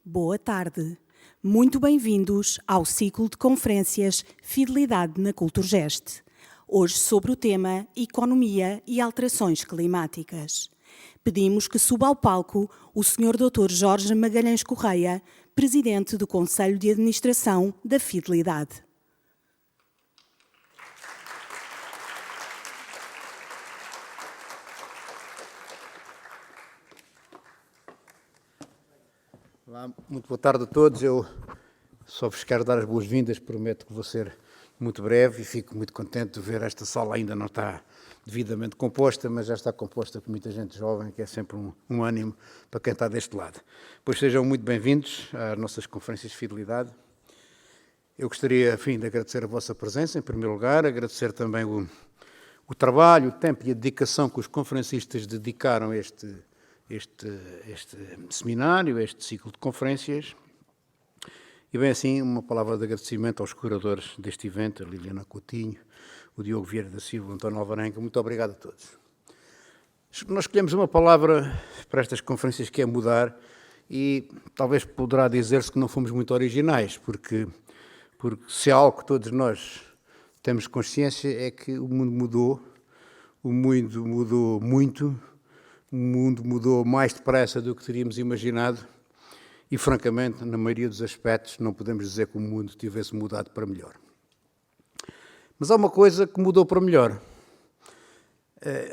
Boa tarde. Muito bem-vindos ao ciclo de conferências Fidelidade na Culturgest. Hoje sobre o tema Economia e Alterações Climáticas. Pedimos que suba ao palco o Sr. Dr. Jorge Magalhães Correia, Presidente do Conselho de Administração da Fidelidade. Olá, muito boa tarde a todos. Eu só vos quero dar as boas-vindas, prometo que vou ser muito breve e fico muito contente de ver esta sala ainda não está devidamente composta, mas já está composta com muita gente jovem, que é sempre um ânimo para quem está deste lado. Pois sejam muito bem-vindos às nossas conferências de fidelidade. Eu gostaria, enfim, de agradecer a vossa presença, em primeiro lugar, agradecer também o trabalho, o tempo e a dedicação que os conferencistas dedicaram a este seminário, este ciclo de conferências, e bem assim uma palavra de agradecimento aos curadores deste evento, a Liliana Coutinho, o Diogo Vieira da Silva, o António Alvarenga. Muito obrigado a todos. Nós escolhemos uma palavra para estas conferências que é mudar, e talvez poderá dizer-se que não fomos muito originais, porque se há algo que todos nós temos consciência é que o mundo mudou, o mundo mudou muito, o mundo mudou mais depressa do que teríamos imaginado e, francamente, na maioria dos aspectos, não podemos dizer que o mundo tivesse mudado para melhor. Mas há uma coisa que mudou para melhor.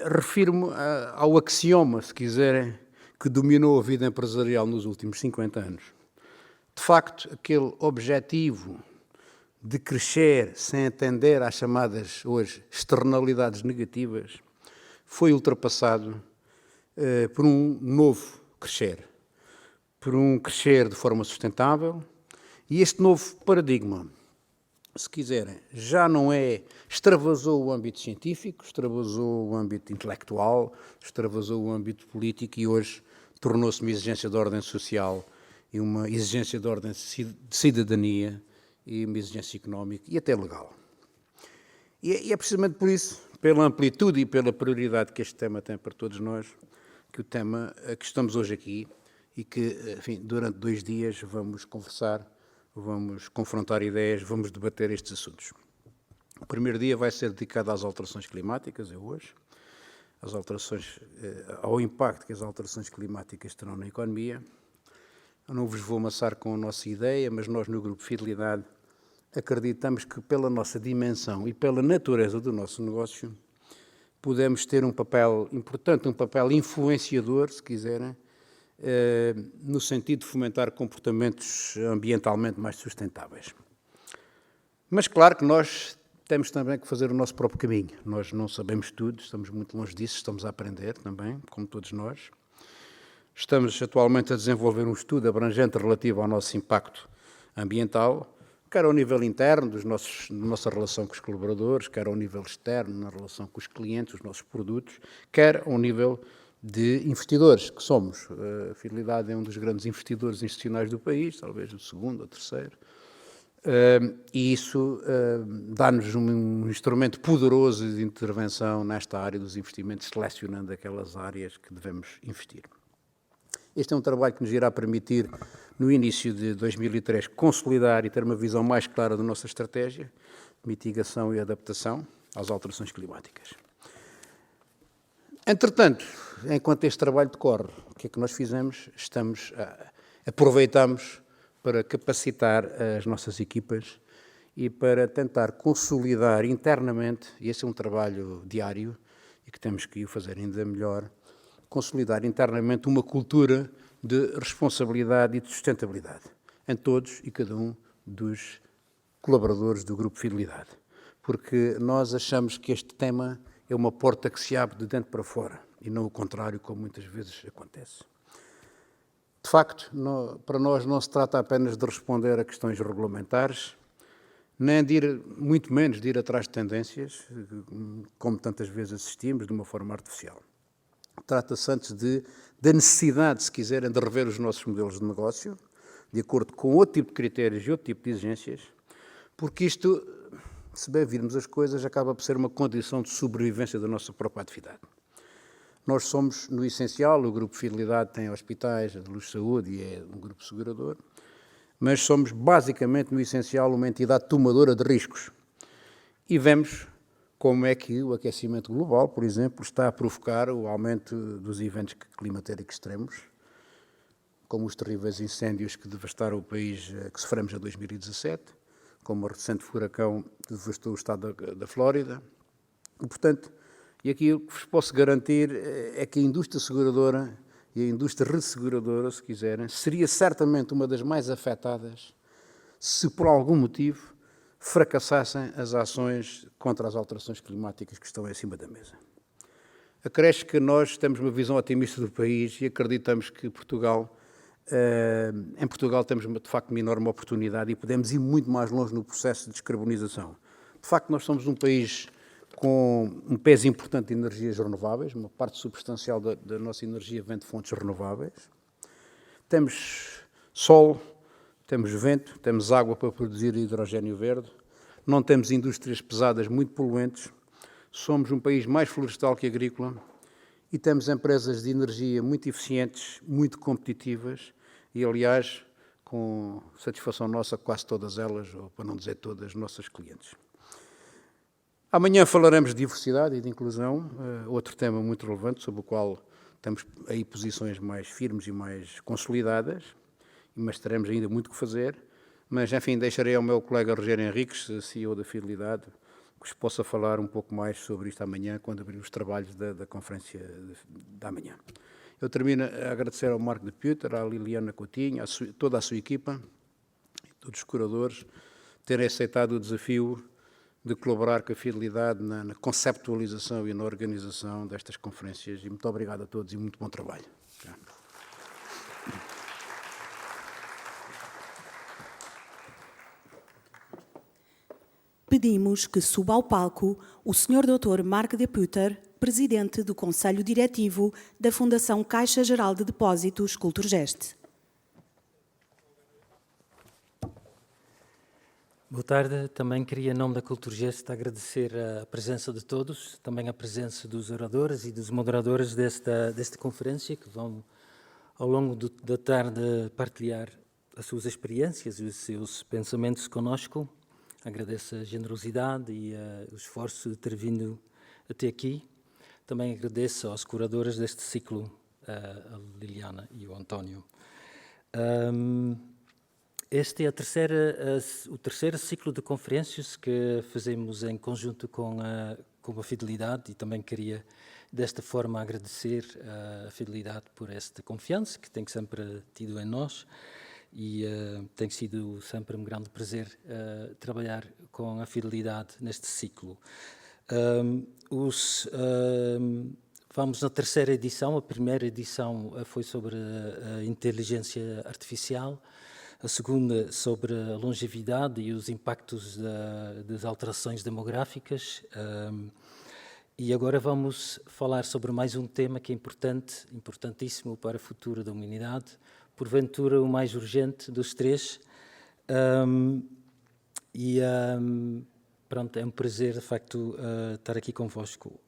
Refiro-me ao axioma, se quiserem, que dominou a vida empresarial nos últimos 50 anos. De facto, aquele objetivo de crescer sem atender às chamadas, hoje, externalidades negativas, foi ultrapassado por um novo crescer, por um crescer de forma sustentável, e este novo paradigma, se quiserem, já não extravasou o âmbito científico, extravasou o âmbito intelectual, extravasou o âmbito político e hoje tornou-se uma exigência de ordem social e uma exigência de ordem de cidadania e uma exigência económica e até legal. E é precisamente por isso, pela amplitude e pela prioridade que este tema tem para todos nós, que o tema que estamos hoje aqui e que, enfim, durante 2 dias vamos conversar, vamos confrontar ideias, vamos debater estes assuntos. O primeiro dia vai ser dedicado às alterações climáticas, é hoje, às alterações, ao impacto que as alterações climáticas terão na economia. Eu não vos vou amassar com a nossa ideia, mas nós no Grupo Fidelidade acreditamos que pela nossa dimensão e pela natureza do nosso negócio podemos ter um papel importante, um papel influenciador, se quiserem, no sentido de fomentar comportamentos ambientalmente mais sustentáveis. Mas claro que nós temos também que fazer o nosso próprio caminho. Nós não sabemos tudo, estamos muito longe disso, estamos a aprender também, como todos nós. Estamos atualmente a desenvolver um estudo abrangente relativo ao nosso impacto ambiental, quer ao nível interno da nossa relação com os colaboradores, quer ao nível externo, na relação com os clientes, os nossos produtos, quer ao nível de investidores, que somos. A Fidelidade é um dos grandes investidores institucionais do país, talvez o segundo ou terceiro, e isso dá-nos um instrumento poderoso de intervenção nesta área dos investimentos, selecionando aquelas áreas que devemos investir. Este é um trabalho que nos irá permitir, no início de 2003, consolidar e ter uma visão mais clara da nossa estratégia de mitigação e adaptação às alterações climáticas. Entretanto, enquanto este trabalho decorre, o que é que nós fizemos? Aproveitamos para capacitar as nossas equipas e para tentar consolidar internamente, e esse é um trabalho diário e que temos que o fazer ainda melhor, consolidar internamente uma cultura de responsabilidade e de sustentabilidade em todos e cada um dos colaboradores do Grupo Fidelidade. Porque nós achamos que este tema é uma porta que se abre de dentro para fora e não o contrário, como muitas vezes acontece. De facto, para nós não se trata apenas de responder a questões regulamentares, nem muito menos de ir atrás de tendências, como tantas vezes assistimos, de uma forma artificial. Trata-se antes da necessidade, se quiserem, de rever os nossos modelos de negócio, de acordo com outro tipo de critérios e outro tipo de exigências, porque isto, se bem virmos as coisas, acaba por ser uma condição de sobrevivência da nossa própria atividade. Nós somos, no essencial, o Grupo Fidelidade tem hospitais, a de Luz Saúde e é um grupo segurador, mas somos basicamente, no essencial, uma entidade tomadora de riscos. E vemos como é que o aquecimento global, por exemplo, está a provocar o aumento dos eventos climatéricos extremos, como os terríveis incêndios que devastaram o país, que sofremos em 2017, como o recente furacão que devastou o estado da Flórida. E, portanto, e aquilo que vos posso garantir é que a indústria seguradora e a indústria resseguradora, se quiserem, seria certamente uma das mais afetadas se, por algum motivo, fracassassem as ações contra as alterações climáticas que estão em cima da mesa. Acresce que nós temos uma visão otimista do país e acreditamos que em Portugal temos, de facto, uma enorme oportunidade e podemos ir muito mais longe no processo de descarbonização. De facto, nós somos um país com um peso importante de energias renováveis, uma parte substancial da nossa energia vem de fontes renováveis. Temos sol, temos vento, temos água para produzir hidrogénio verde, não temos indústrias pesadas muito poluentes, somos um país mais florestal que agrícola e temos empresas de energia muito eficientes, muito competitivas e, aliás, com satisfação nossa, quase todas elas, ou para não dizer todas, nossas clientes. Amanhã falaremos de diversidade e de inclusão, outro tema muito relevante, sobre o qual temos aí posições mais firmes e mais consolidadas, mas teremos ainda muito que fazer. Mas, enfim, deixarei ao meu colega Rogério Henriques, CEO da Fidelidade, que vos possa falar um pouco mais sobre isto amanhã, quando abrir os trabalhos da conferência da manhã. Eu termino a agradecer ao Marco de Puter, à Liliana Coutinho, toda a sua equipa, todos os curadores, terem aceitado o desafio de colaborar com a Fidelidade na conceptualização e na organização destas conferências. E muito obrigado a todos e muito bom trabalho. Pedimos que suba ao palco o Sr. Dr. Marco de Puter, Presidente do Conselho Diretivo da Fundação Caixa Geral de Depósitos Culturgest. Boa tarde. Também queria, em nome da Culturgest, agradecer a presença de todos, também a presença dos oradores e dos moderadores desta conferência, que vão, ao longo da tarde, partilhar as suas experiências e os seus pensamentos connosco. Agradeço a generosidade e o esforço de ter vindo até aqui. Também agradeço aos curadores deste ciclo, a Liliana e o António. Este é o terceiro ciclo de conferências que fazemos em conjunto com a Fidelidade e também queria, desta forma, agradecer a Fidelidade por esta confiança que tem sempre tido em nós e tem sido sempre um grande prazer trabalhar com a Fidelidade neste ciclo. Vamos na terceira edição. A primeira edição foi sobre a inteligência artificial, a segunda sobre a longevidade e os impactos das alterações demográficas. E agora vamos falar sobre mais um tema que é importantíssimo para o futuro da humanidade, porventura o mais urgente dos três. Pronto, é um prazer, de facto, estar aqui convosco.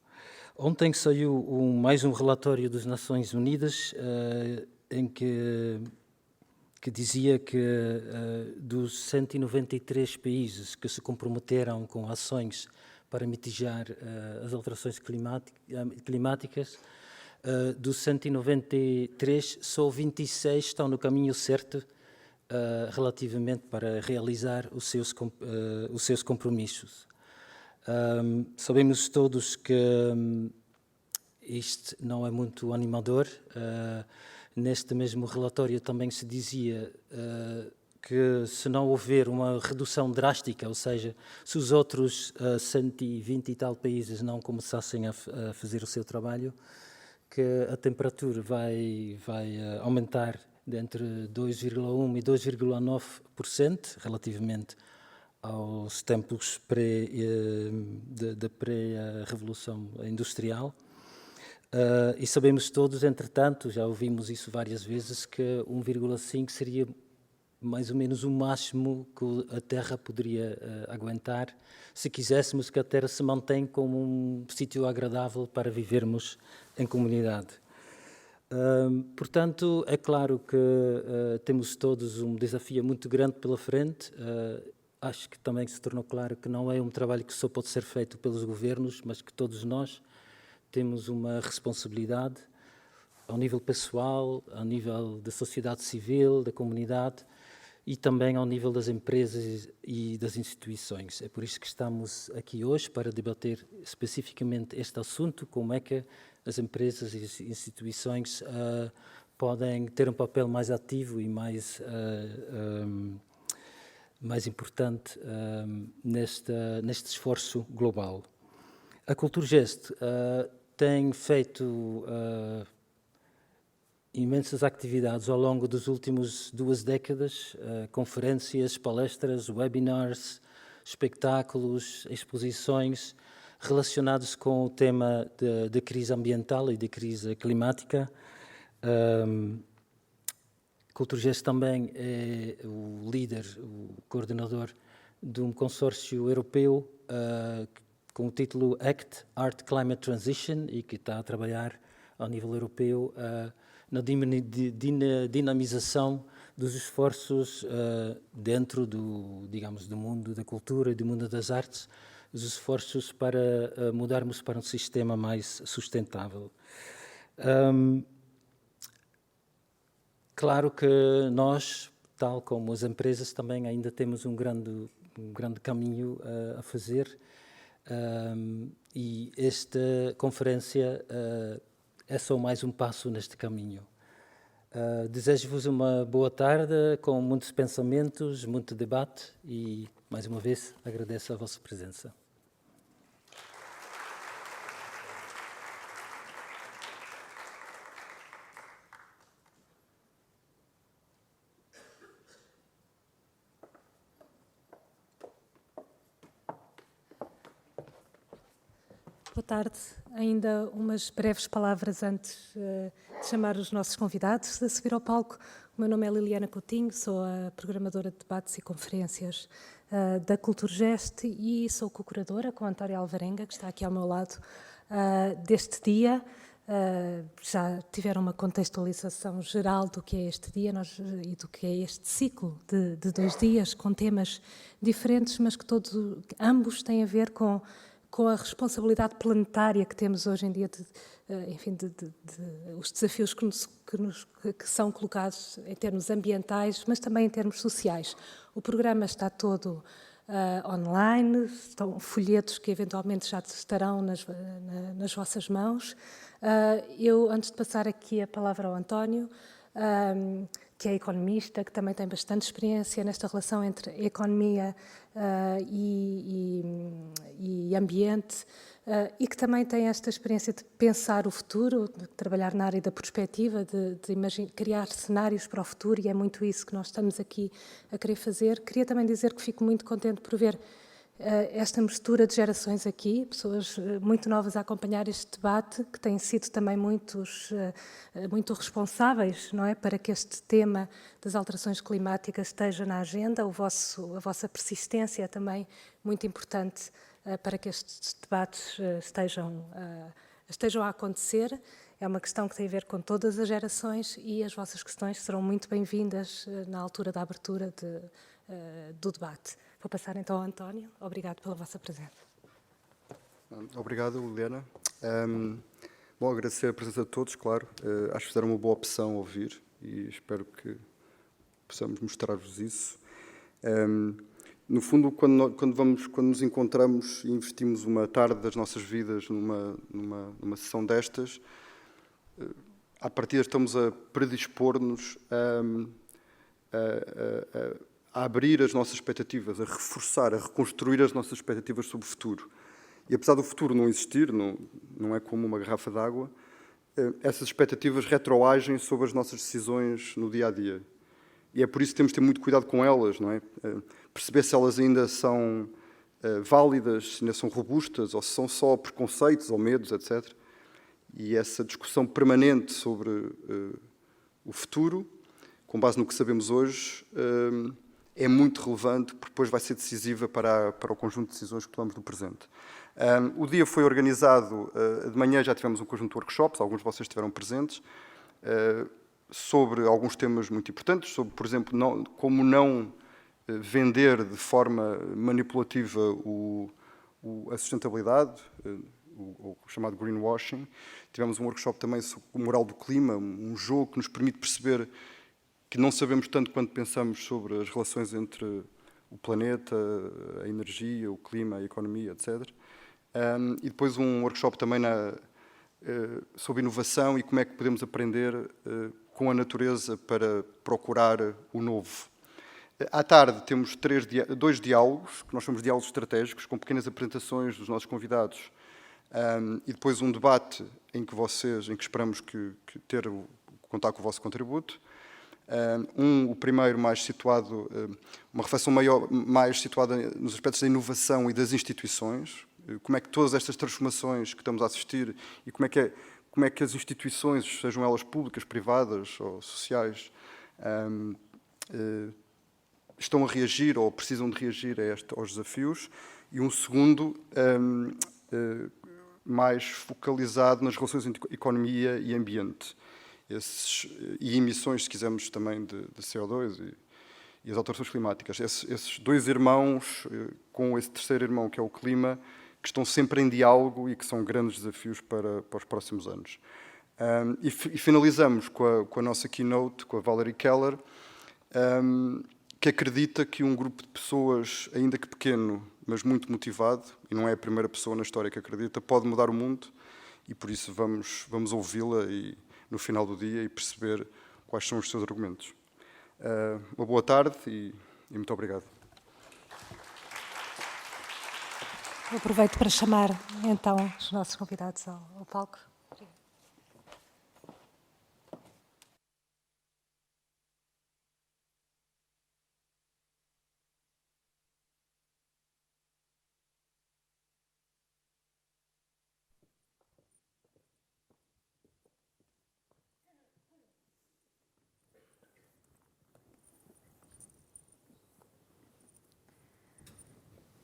Ontem saiu mais um relatório das Nações Unidas em que dizia que dos 193 países que se comprometeram com ações para mitigar as alterações climáticas, dos 193, só 26 estão no caminho certo relativamente para realizar os seus compromissos. Sabemos todos que isto não é muito animador. Neste mesmo relatório também se dizia que se não houver uma redução drástica, ou seja, se os outros 120 e tal países não começassem a fazer o seu trabalho, que a temperatura vai aumentar de entre 2,1% e 2,9% relativamente aos tempos da pré-revolução industrial. E sabemos todos, entretanto, já ouvimos isso várias vezes, que 1,5 seria mais ou menos o máximo que a Terra poderia aguentar, se quiséssemos que a Terra se mantenha como um sítio agradável para vivermos em comunidade. Portanto, é claro que temos todos um desafio muito grande pela frente. Acho que também se tornou claro que não é um trabalho que só pode ser feito pelos governos, mas que todos nós temos uma responsabilidade ao nível pessoal, ao nível da sociedade civil, da comunidade e também ao nível das empresas e das instituições. É por isso que estamos aqui hoje para debater especificamente este assunto, como é que as empresas e as instituições podem ter um papel mais ativo e mais importante neste esforço global. A Culturgest tem feito imensas atividades ao longo das últimas 2 décadas, conferências, palestras, webinars, espetáculos, exposições relacionados com o tema da crise ambiental e da crise climática. Culturgest também é o líder, o coordenador de um consórcio europeu com o título ACT, Art Climate Transition, e que está a trabalhar ao nível europeu na dinamização dos esforços dentro do mundo da cultura e do mundo das artes, os esforços para mudarmos para um sistema mais sustentável. Claro que nós, tal como as empresas, também ainda temos um grande caminho a fazer, e esta conferência é só mais um passo neste caminho. Desejo-vos uma boa tarde, com muitos pensamentos, muito debate e, mais uma vez, agradeço a vossa presença. Boa tarde. Ainda umas breves palavras antes de chamar os nossos convidados a subir ao palco. O meu nome é Liliana Coutinho, sou a programadora de debates e conferências da Culturgest e sou co-curadora com António Alvarenga, que está aqui ao meu lado, deste dia. Já tiveram uma contextualização geral do que é este dia e do que é este ciclo de 2 dias, com temas diferentes, mas que ambos têm a ver com a responsabilidade planetária que temos hoje em dia, os desafios que são colocados em termos ambientais, mas também em termos sociais. O programa está todo online, estão folhetos que eventualmente já estarão nas vossas mãos. Eu, antes de passar aqui a palavra ao António, que é economista, que também tem bastante experiência nesta relação entre economia e ambiente, e que também tem esta experiência de pensar o futuro, de trabalhar na área da perspectiva, de criar cenários para o futuro, e é muito isso que nós estamos aqui a querer fazer. Queria também dizer que fico muito contente por ver esta mistura de gerações aqui, pessoas muito novas a acompanhar este debate, que têm sido também muito responsáveis, não é, para que este tema das alterações climáticas esteja na agenda. A vossa persistência é também muito importante para que estes debates estejam a acontecer. É uma questão que tem a ver com todas as gerações e as vossas questões serão muito bem-vindas na altura da abertura do debate. Vou passar então ao António. Obrigado pela vossa presença. Obrigado, Liliana. Bom, agradecer a presença de todos, claro. Acho que fizeram uma boa opção ouvir e espero que possamos mostrar-vos isso. No fundo, quando nos encontramos e investimos uma tarde das nossas vidas numa sessão destas, à partida estamos a predispor-nos a abrir as nossas expectativas, a reforçar, a reconstruir as nossas expectativas sobre o futuro. E apesar do futuro não existir, não é como uma garrafa de água, essas expectativas retroagem sobre as nossas decisões no dia-a-dia. E é por isso que temos de ter muito cuidado com elas, não é? Perceber se elas ainda são válidas, se ainda são robustas, ou se são só preconceitos ou medos, etc. E essa discussão permanente sobre o futuro, com base no que sabemos hoje, é muito relevante, porque depois vai ser decisiva para o conjunto de decisões que tomamos no presente. O dia foi organizado, de manhã já tivemos um conjunto de workshops, alguns de vocês estiveram presentes, sobre alguns temas muito importantes, sobre, por exemplo, como não vender de forma manipulativa a sustentabilidade, o chamado greenwashing. Tivemos um workshop também sobre o moral do clima, um jogo que nos permite perceber que não sabemos tanto quanto pensamos sobre as relações entre o planeta, a energia, o clima, a economia, etc. E depois um workshop também sobre inovação e como é que podemos aprender com a natureza para procurar o novo. À tarde temos 2 diálogos, que nós chamamos de diálogos estratégicos, com pequenas apresentações dos nossos convidados, e depois um debate em que esperamos contar com o vosso contributo. O primeiro mais situado, uma reflexão mais situada nos aspectos da inovação e das instituições, como é que todas estas transformações que estamos a assistir e como é que as instituições, sejam elas públicas, privadas ou sociais, estão a reagir ou precisam de reagir aos desafios, e um segundo mais focalizado nas relações entre economia e ambiente, e emissões, se quisermos, também de CO2 e as alterações climáticas. Esses 2 irmãos, com esse terceiro irmão, que é o clima, que estão sempre em diálogo e que são grandes desafios para os próximos anos. E finalizamos com a nossa keynote, com a Valerie Keller, que acredita que um grupo de pessoas, ainda que pequeno, mas muito motivado, e não é a primeira pessoa na história que acredita, pode mudar o mundo, e por isso vamos ouvi-la no final do dia e perceber quais são os seus argumentos. Uma boa tarde e muito obrigado. Eu aproveito para chamar, então, os nossos convidados ao palco.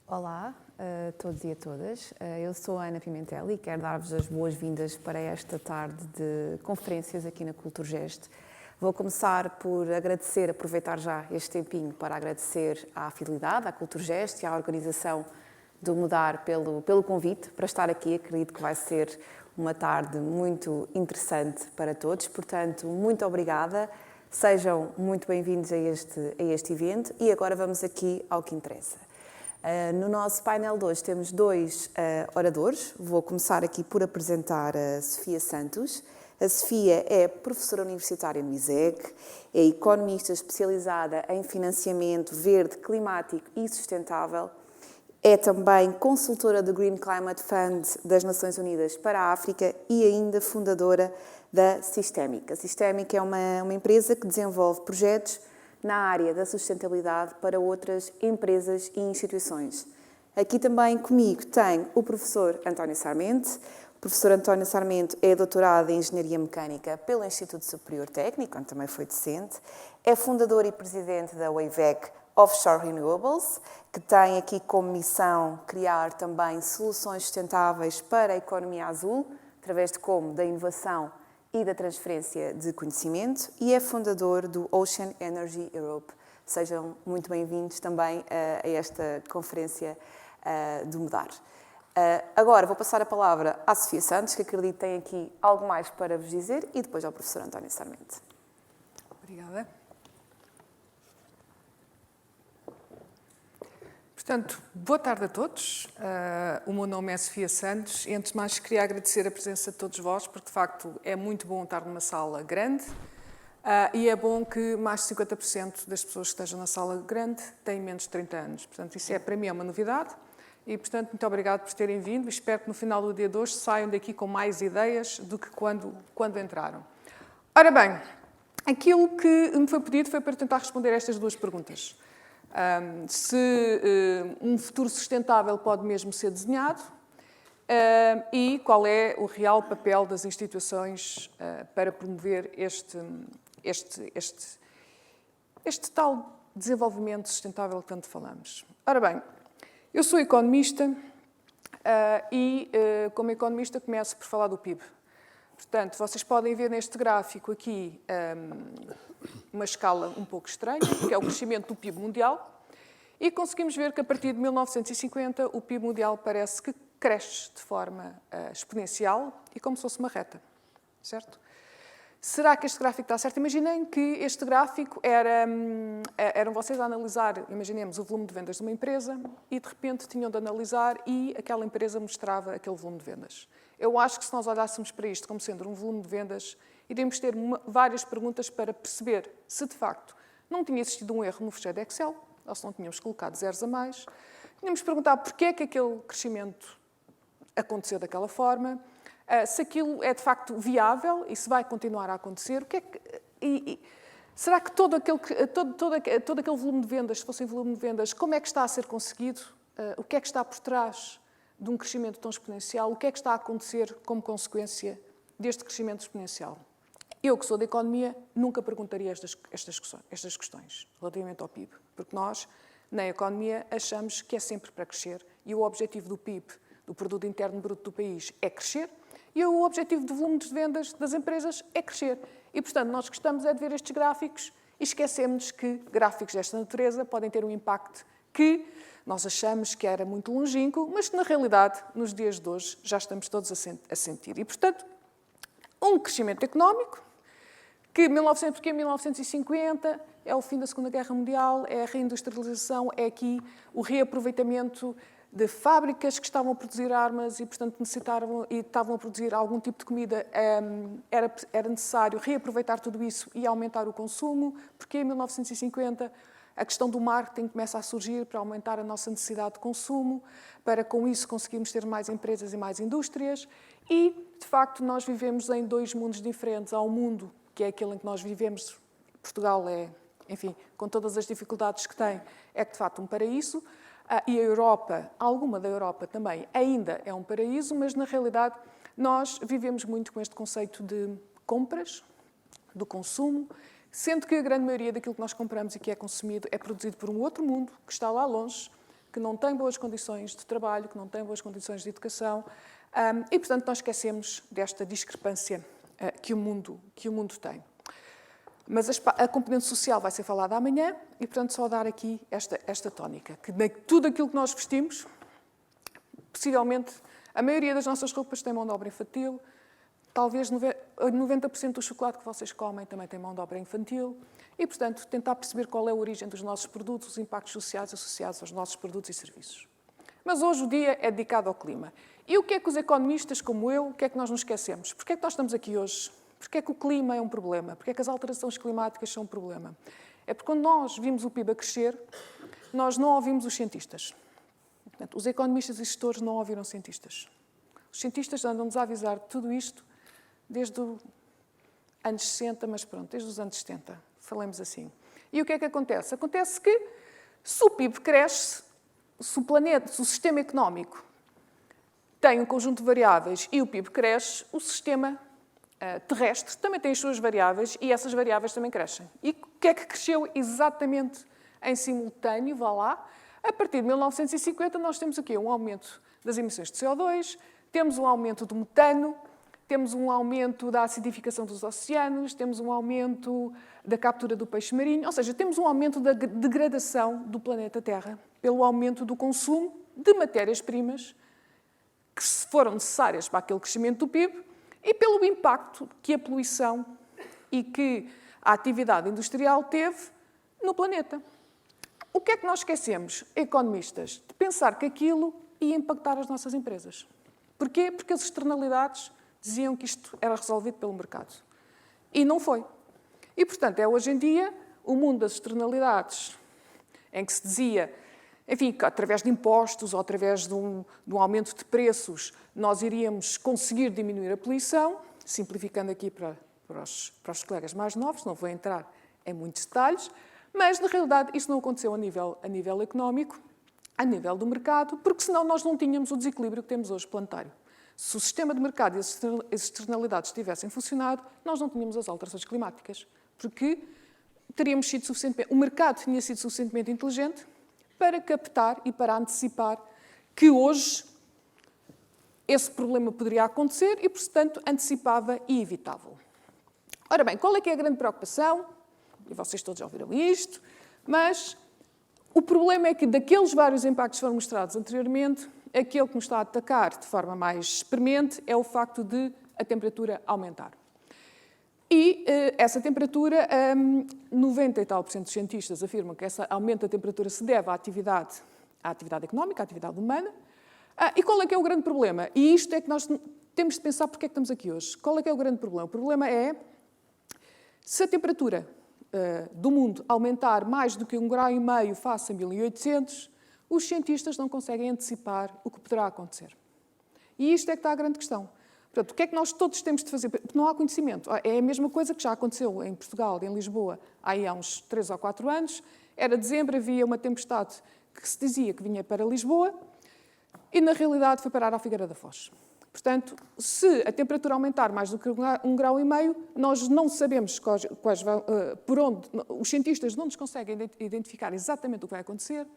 Olá a todos e a todas. Eu sou a Ana Pimentel e quero dar-vos as boas-vindas para esta tarde de conferências aqui na Culturgest. Vou começar por aproveitar já este tempinho para agradecer à Fidelidade, à Culturgest e à organização do Mudar pelo convite para estar aqui. Acredito que vai ser uma tarde muito interessante para todos, portanto, muito obrigada. Sejam muito bem-vindos a este evento e agora vamos aqui ao que interessa. No nosso painel de hoje temos 2 oradores. Vou começar aqui por apresentar a Sofia Santos. A Sofia é professora universitária no ISEG, é economista especializada em financiamento verde, climático e sustentável, é também consultora do Green Climate Fund das Nações Unidas para a África e ainda fundadora da Systemic. A Systemic é uma empresa que desenvolve projetos na área da sustentabilidade para outras empresas e instituições. Aqui também comigo tem o professor António Sarmento. O professor António Sarmento é doutorado em Engenharia Mecânica pelo Instituto Superior Técnico, onde também foi docente. É fundador e presidente da WAVEC Offshore Renewables, que tem aqui como missão criar também soluções sustentáveis para a economia azul, através da inovação e da transferência de conhecimento, e é fundador do Ocean Energy Europe. Sejam muito bem-vindos também a esta conferência do Mudar. Agora vou passar a palavra à Sofia Santos, que acredito tem aqui algo mais para vos dizer, e depois ao professor António Sarmento. Obrigada. Portanto, boa tarde a todos. O meu nome é Sofia Santos e, antes de mais, queria agradecer a presença de todos vós, porque, de facto, é muito bom estar numa sala grande e é bom que mais de 50% das pessoas que estejam na sala grande têm menos de 30 anos. Portanto, isso para mim é uma novidade e, portanto, muito obrigado por terem vindo e espero que no final do dia de hoje saiam daqui com mais ideias do que quando entraram. Ora bem, aquilo que me foi pedido foi para tentar responder a estas 2 perguntas. Se um futuro sustentável pode mesmo ser desenhado e qual é o real papel das instituições para promover este tal desenvolvimento sustentável que tanto falamos. Ora bem, eu sou economista como economista, começo por falar do PIB. Portanto, vocês podem ver neste gráfico aqui uma escala um pouco estranha, que é o crescimento do PIB mundial, e conseguimos ver que a partir de 1950 o PIB mundial parece que cresce de forma exponencial e como se fosse uma reta, certo? Será que este gráfico está certo? Imaginem que este gráfico eram vocês a analisar, imaginemos, o volume de vendas de uma empresa e, de repente, tinham de analisar e aquela empresa mostrava aquele volume de vendas. Eu acho que se nós olhássemos para isto como sendo um volume de vendas, iríamos ter várias perguntas para perceber se, de facto, não tinha existido um erro no fecheiro de Excel, ou se não tínhamos colocado zeros a mais. Tínhamos de perguntar porquê é que aquele crescimento aconteceu daquela forma, se aquilo é de facto viável e se vai continuar a acontecer, será que todo aquele volume de vendas, se fosse um volume de vendas, como é que está a ser conseguido? O que é que está por trás de um crescimento tão exponencial? O que é que está a acontecer como consequência deste crescimento exponencial? Eu, que sou da economia, nunca perguntaria estas questões relativamente ao PIB, porque nós, na economia, achamos que é sempre para crescer e o objetivo do PIB, do Produto Interno Bruto do país, é crescer e o objetivo do volume de vendas das empresas é crescer. E, portanto, nós gostamos de ver estes gráficos e esquecemos que gráficos desta natureza podem ter um impacto que nós achamos que era muito longínquo, mas que, na realidade, nos dias de hoje, já estamos todos a sentir. E, portanto, um crescimento económico, que porque em 1950 é o fim da Segunda Guerra Mundial, é a reindustrialização, é aqui o reaproveitamento de fábricas que estavam a produzir armas e, portanto, necessitavam e estavam a produzir algum tipo de comida. Era necessário reaproveitar tudo isso e aumentar o consumo, porque em 1950 a questão do marketing começa a surgir para aumentar a nossa necessidade de consumo, para com isso conseguirmos ter mais empresas e mais indústrias. E, de facto, nós vivemos em dois mundos diferentes. Há um mundo que é aquele em que nós vivemos. Portugal enfim, com todas as dificuldades que tem, é de facto um paraíso. E a Europa, alguma da Europa também, ainda é um paraíso, mas na realidade nós vivemos muito com este conceito de compras, do consumo, sendo que a grande maioria daquilo que nós compramos e que é consumido é produzido por um outro mundo que está lá longe, que não tem boas condições de trabalho, que não tem boas condições de educação, e portanto nós esquecemos desta discrepância que o mundo tem. Mas a componente social vai ser falada amanhã e, portanto, só dar aqui esta tónica, que tudo aquilo que nós vestimos, possivelmente, a maioria das nossas roupas tem mão de obra infantil, talvez 90% do chocolate que vocês comem também tem mão de obra infantil e, portanto, tentar perceber qual é a origem dos nossos produtos, os impactos sociais associados aos nossos produtos e serviços. Mas hoje o dia é dedicado ao clima. E o que é que os economistas, como eu, o que é que nós nos esquecemos? Porquê é que nós estamos aqui hoje? Porquê é que o clima é um problema? Porquê é que as alterações climáticas são um problema? É porque quando nós vimos o PIB a crescer, nós não ouvimos os cientistas. Portanto, os economistas e gestores não ouviram cientistas. Os cientistas andam-nos a avisar de tudo isto desde os anos 60, mas pronto, desde os anos 70, falemos assim. E o que é que acontece? Acontece que se o PIB cresce, se o sistema económico tem um conjunto de variáveis e o PIB cresce, o sistema terrestre também tem as suas variáveis e essas variáveis também crescem. E o que é que cresceu exatamente em simultâneo, vá lá? A partir de 1950 nós temos aqui um aumento das emissões de CO2, temos um aumento do metano, temos um aumento da acidificação dos oceanos, temos um aumento da captura do peixe marinho, ou seja, temos um aumento da degradação do planeta Terra pelo aumento do consumo de matérias-primas que foram necessárias para aquele crescimento do PIB e pelo impacto que a poluição e que a atividade industrial teve no planeta. O que é que nós esquecemos, economistas, de pensar que aquilo ia impactar as nossas empresas? Porquê? Porque as externalidades diziam que isto era resolvido pelo mercado. E não foi. E, portanto, é hoje em dia o mundo das externalidades, em que se dizia, enfim, que através de impostos ou através de um aumento de preços nós iríamos conseguir diminuir a poluição, simplificando aqui para os colegas mais novos, não vou entrar em muitos detalhes, mas, na realidade, isso não aconteceu a nível económico, a nível do mercado, porque senão nós não tínhamos o desequilíbrio que temos hoje planetário. Se o sistema de mercado e as externalidades tivessem funcionado, nós não tínhamos as alterações climáticas, porque teríamos sido suficientemente, o mercado tinha sido suficientemente inteligente para captar e para antecipar que hoje esse problema poderia acontecer e, portanto, antecipava e evitava-o. Ora bem, qual é que é a grande preocupação? E vocês todos já ouviram isto, mas o problema é que daqueles vários impactos que foram mostrados anteriormente, aquele que nos está a atacar de forma mais premente é o facto de a temperatura aumentar. E essa temperatura, 90 e tal % dos cientistas afirmam que esse aumento da temperatura se deve à atividade económica, à atividade humana. E qual é que é o grande problema? E isto é que nós temos de pensar porque é que estamos aqui hoje. Qual é que é o grande problema? O problema é, se a temperatura do mundo aumentar mais do que 1,5 graus face a 1800, os cientistas não conseguem antecipar o que poderá acontecer. E isto é que está a grande questão. Portanto, o que é que nós todos temos de fazer? Porque não há conhecimento. É a mesma coisa que já aconteceu em Portugal, em Lisboa, há uns 3 ou 4 anos. Era dezembro, havia uma tempestade que se dizia que vinha para Lisboa e, na realidade, foi parar à Figueira da Foz. Portanto, se a temperatura aumentar mais do que 1,5 graus, nós não sabemos por onde, os cientistas não nos conseguem identificar exatamente o que vai acontecer.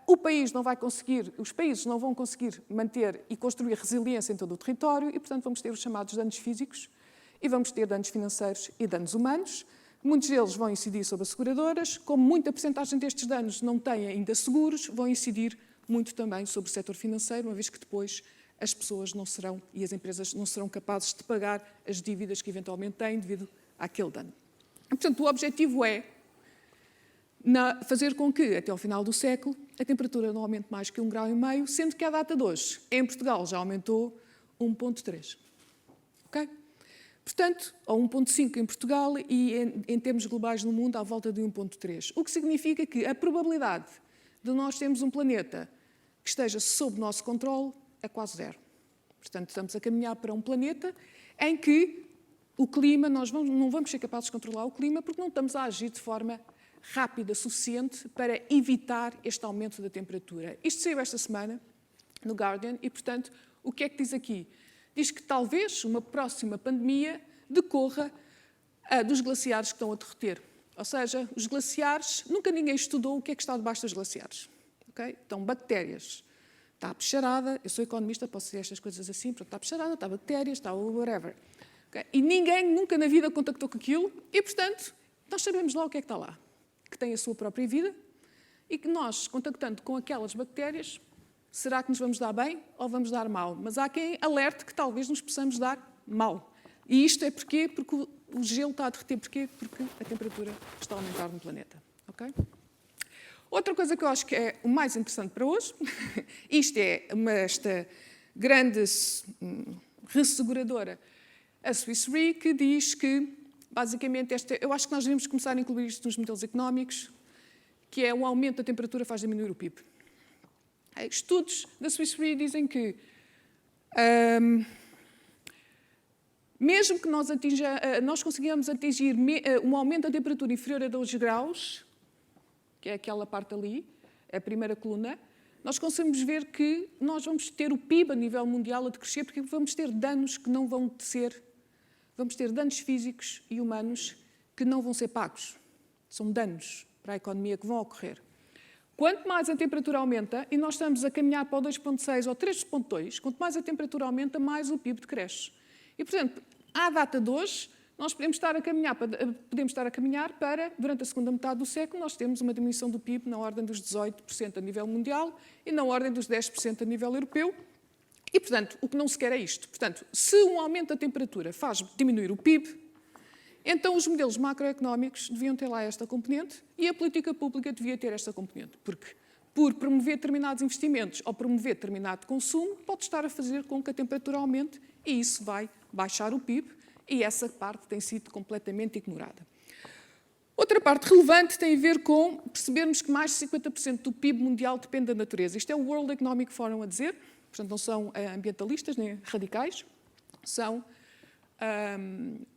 Os países não vão conseguir manter e construir resiliência em todo o território e, portanto, vamos ter os chamados danos físicos e vamos ter danos financeiros e danos humanos. Muitos deles vão incidir sobre as seguradoras. Como muita porcentagem destes danos não têm ainda seguros, vão incidir muito também sobre o setor financeiro, uma vez que depois as pessoas não serão e as empresas não serão capazes de pagar as dívidas que eventualmente têm devido àquele dano. Portanto, o objetivo é fazer com que, até ao final do século, a temperatura não aumente mais que 1,5 graus, sendo que à data de hoje, em Portugal, já aumentou 1,3. Ok? Portanto, ou 1,5 em Portugal e, em termos globais no mundo, à volta de 1,3. O que significa que a probabilidade de nós termos um planeta que esteja sob nosso controle é quase zero. Portanto, estamos a caminhar para um planeta em que o clima, nós não vamos ser capazes de controlar o clima porque não estamos a agir de forma rápida suficiente para evitar este aumento da temperatura. Isto saiu esta semana no Guardian e, portanto, o que é que diz aqui? Diz que talvez uma próxima pandemia decorra dos glaciares que estão a derreter. Ou seja, os glaciares, nunca ninguém estudou o que é que está debaixo dos glaciares. Okay? Estão bactérias. Está a peixarada, eu sou economista, posso dizer estas coisas assim, portanto, está a peixarada, está bactérias, está whatever. Okay? E ninguém nunca na vida contactou com aquilo e, portanto, nós sabemos lá o que é que está lá. Que tem a sua própria vida e que nós, contactando com aquelas bactérias, será que nos vamos dar bem ou vamos dar mal? Mas há quem alerte que talvez nos possamos dar mal. E isto é porquê? Porque o gelo está a derreter. Porquê? Porque a temperatura está a aumentar no planeta. Okay? Outra coisa que eu acho que é o mais interessante para hoje, isto é esta grande resseguradora, a Swiss Re, que diz que, basicamente, eu acho que nós devemos começar a incluir isto nos modelos económicos, que é o aumento da temperatura faz diminuir o PIB. Estudos da Swiss Re dizem que, mesmo que nós consigamos atingir um aumento da temperatura inferior a 2 graus, que é aquela parte ali, a primeira coluna, nós conseguimos ver que nós vamos ter o PIB a nível mundial a decrescer, porque vamos ter danos que não vão ser, vamos ter danos físicos e humanos que não vão ser pagos. São danos para a economia que vão ocorrer. Quanto mais a temperatura aumenta, e nós estamos a caminhar para o 2,6 ou 3,2, quanto mais a temperatura aumenta, mais o PIB decresce. E, portanto, à data de hoje, nós podemos estar a caminhar para, durante a segunda metade do século, nós temos uma diminuição do PIB na ordem dos 18% a nível mundial e na ordem dos 10% a nível europeu. E, portanto, o que não se quer é isto. Portanto, se um aumento da temperatura faz diminuir o PIB, então os modelos macroeconómicos deviam ter lá esta componente e a política pública devia ter esta componente. Porque, por promover determinados investimentos ou promover determinado consumo, pode estar a fazer com que a temperatura aumente e isso vai baixar o PIB. E essa parte tem sido completamente ignorada. Outra parte relevante tem a ver com percebermos que mais de 50% do PIB mundial depende da natureza. Isto é o World Economic Forum a dizer, portanto não são ambientalistas nem radicais, são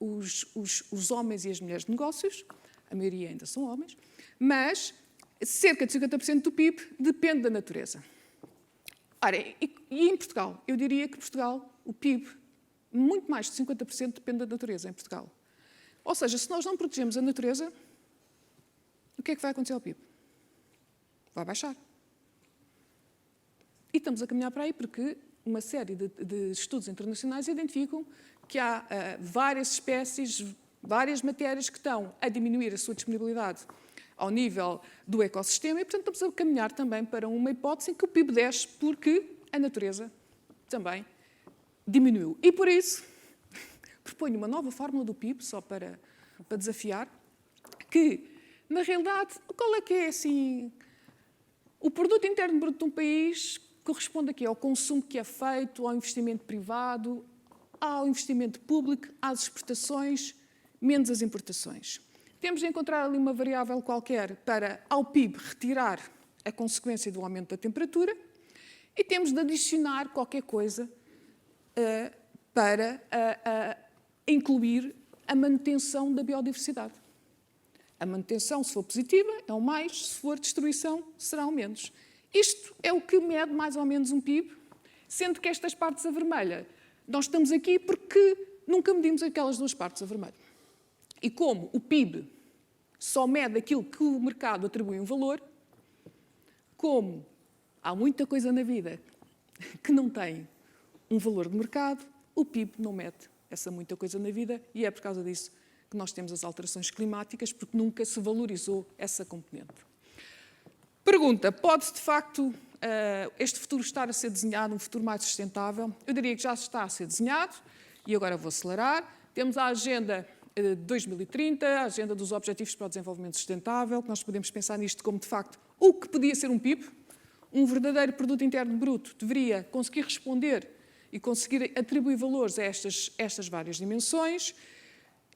os homens e as mulheres de negócios, a maioria ainda são homens, mas cerca de 50% do PIB depende da natureza. Ora, e em Portugal? Eu diria que Portugal, o PIB, muito mais de 50% depende da natureza em Portugal. Ou seja, se nós não protegemos a natureza, o que é que vai acontecer ao PIB? Vai baixar. E estamos a caminhar para aí porque uma série de estudos internacionais identificam que há várias espécies, várias matérias que estão a diminuir a sua disponibilidade ao nível do ecossistema e, portanto, estamos a caminhar também para uma hipótese em que o PIB desce porque a natureza também diminuiu. E, por isso, proponho uma nova fórmula do PIB, só para desafiar, que, na realidade, qual é que é, assim, o produto interno bruto de um país corresponde aqui ao consumo que é feito, ao investimento privado, ao investimento público, às exportações, menos as importações. Temos de encontrar ali uma variável qualquer para, ao PIB, retirar a consequência do aumento da temperatura e temos de adicionar qualquer coisa para incluir a manutenção da biodiversidade. A manutenção, se for positiva, é o mais, se for destruição, será o menos. Isto é o que mede mais ou menos um PIB, sendo que estas partes a vermelha, nós estamos aqui porque nunca medimos aquelas duas partes a vermelho. E como o PIB só mede aquilo que o mercado atribui um valor, como há muita coisa na vida que não tem um valor de mercado, o PIB não mede essa muita coisa na vida e é por causa disso que nós temos as alterações climáticas, porque nunca se valorizou essa componente. Pergunta, pode-se de facto este futuro estar a ser desenhado, um futuro mais sustentável? Eu diria que já está a ser desenhado e agora vou acelerar. Temos a Agenda 2030, a Agenda dos Objetivos para o Desenvolvimento Sustentável, que nós podemos pensar nisto como, de facto, o que podia ser um PIB. Um verdadeiro produto interno bruto deveria conseguir responder e conseguir atribuir valores a estas várias dimensões.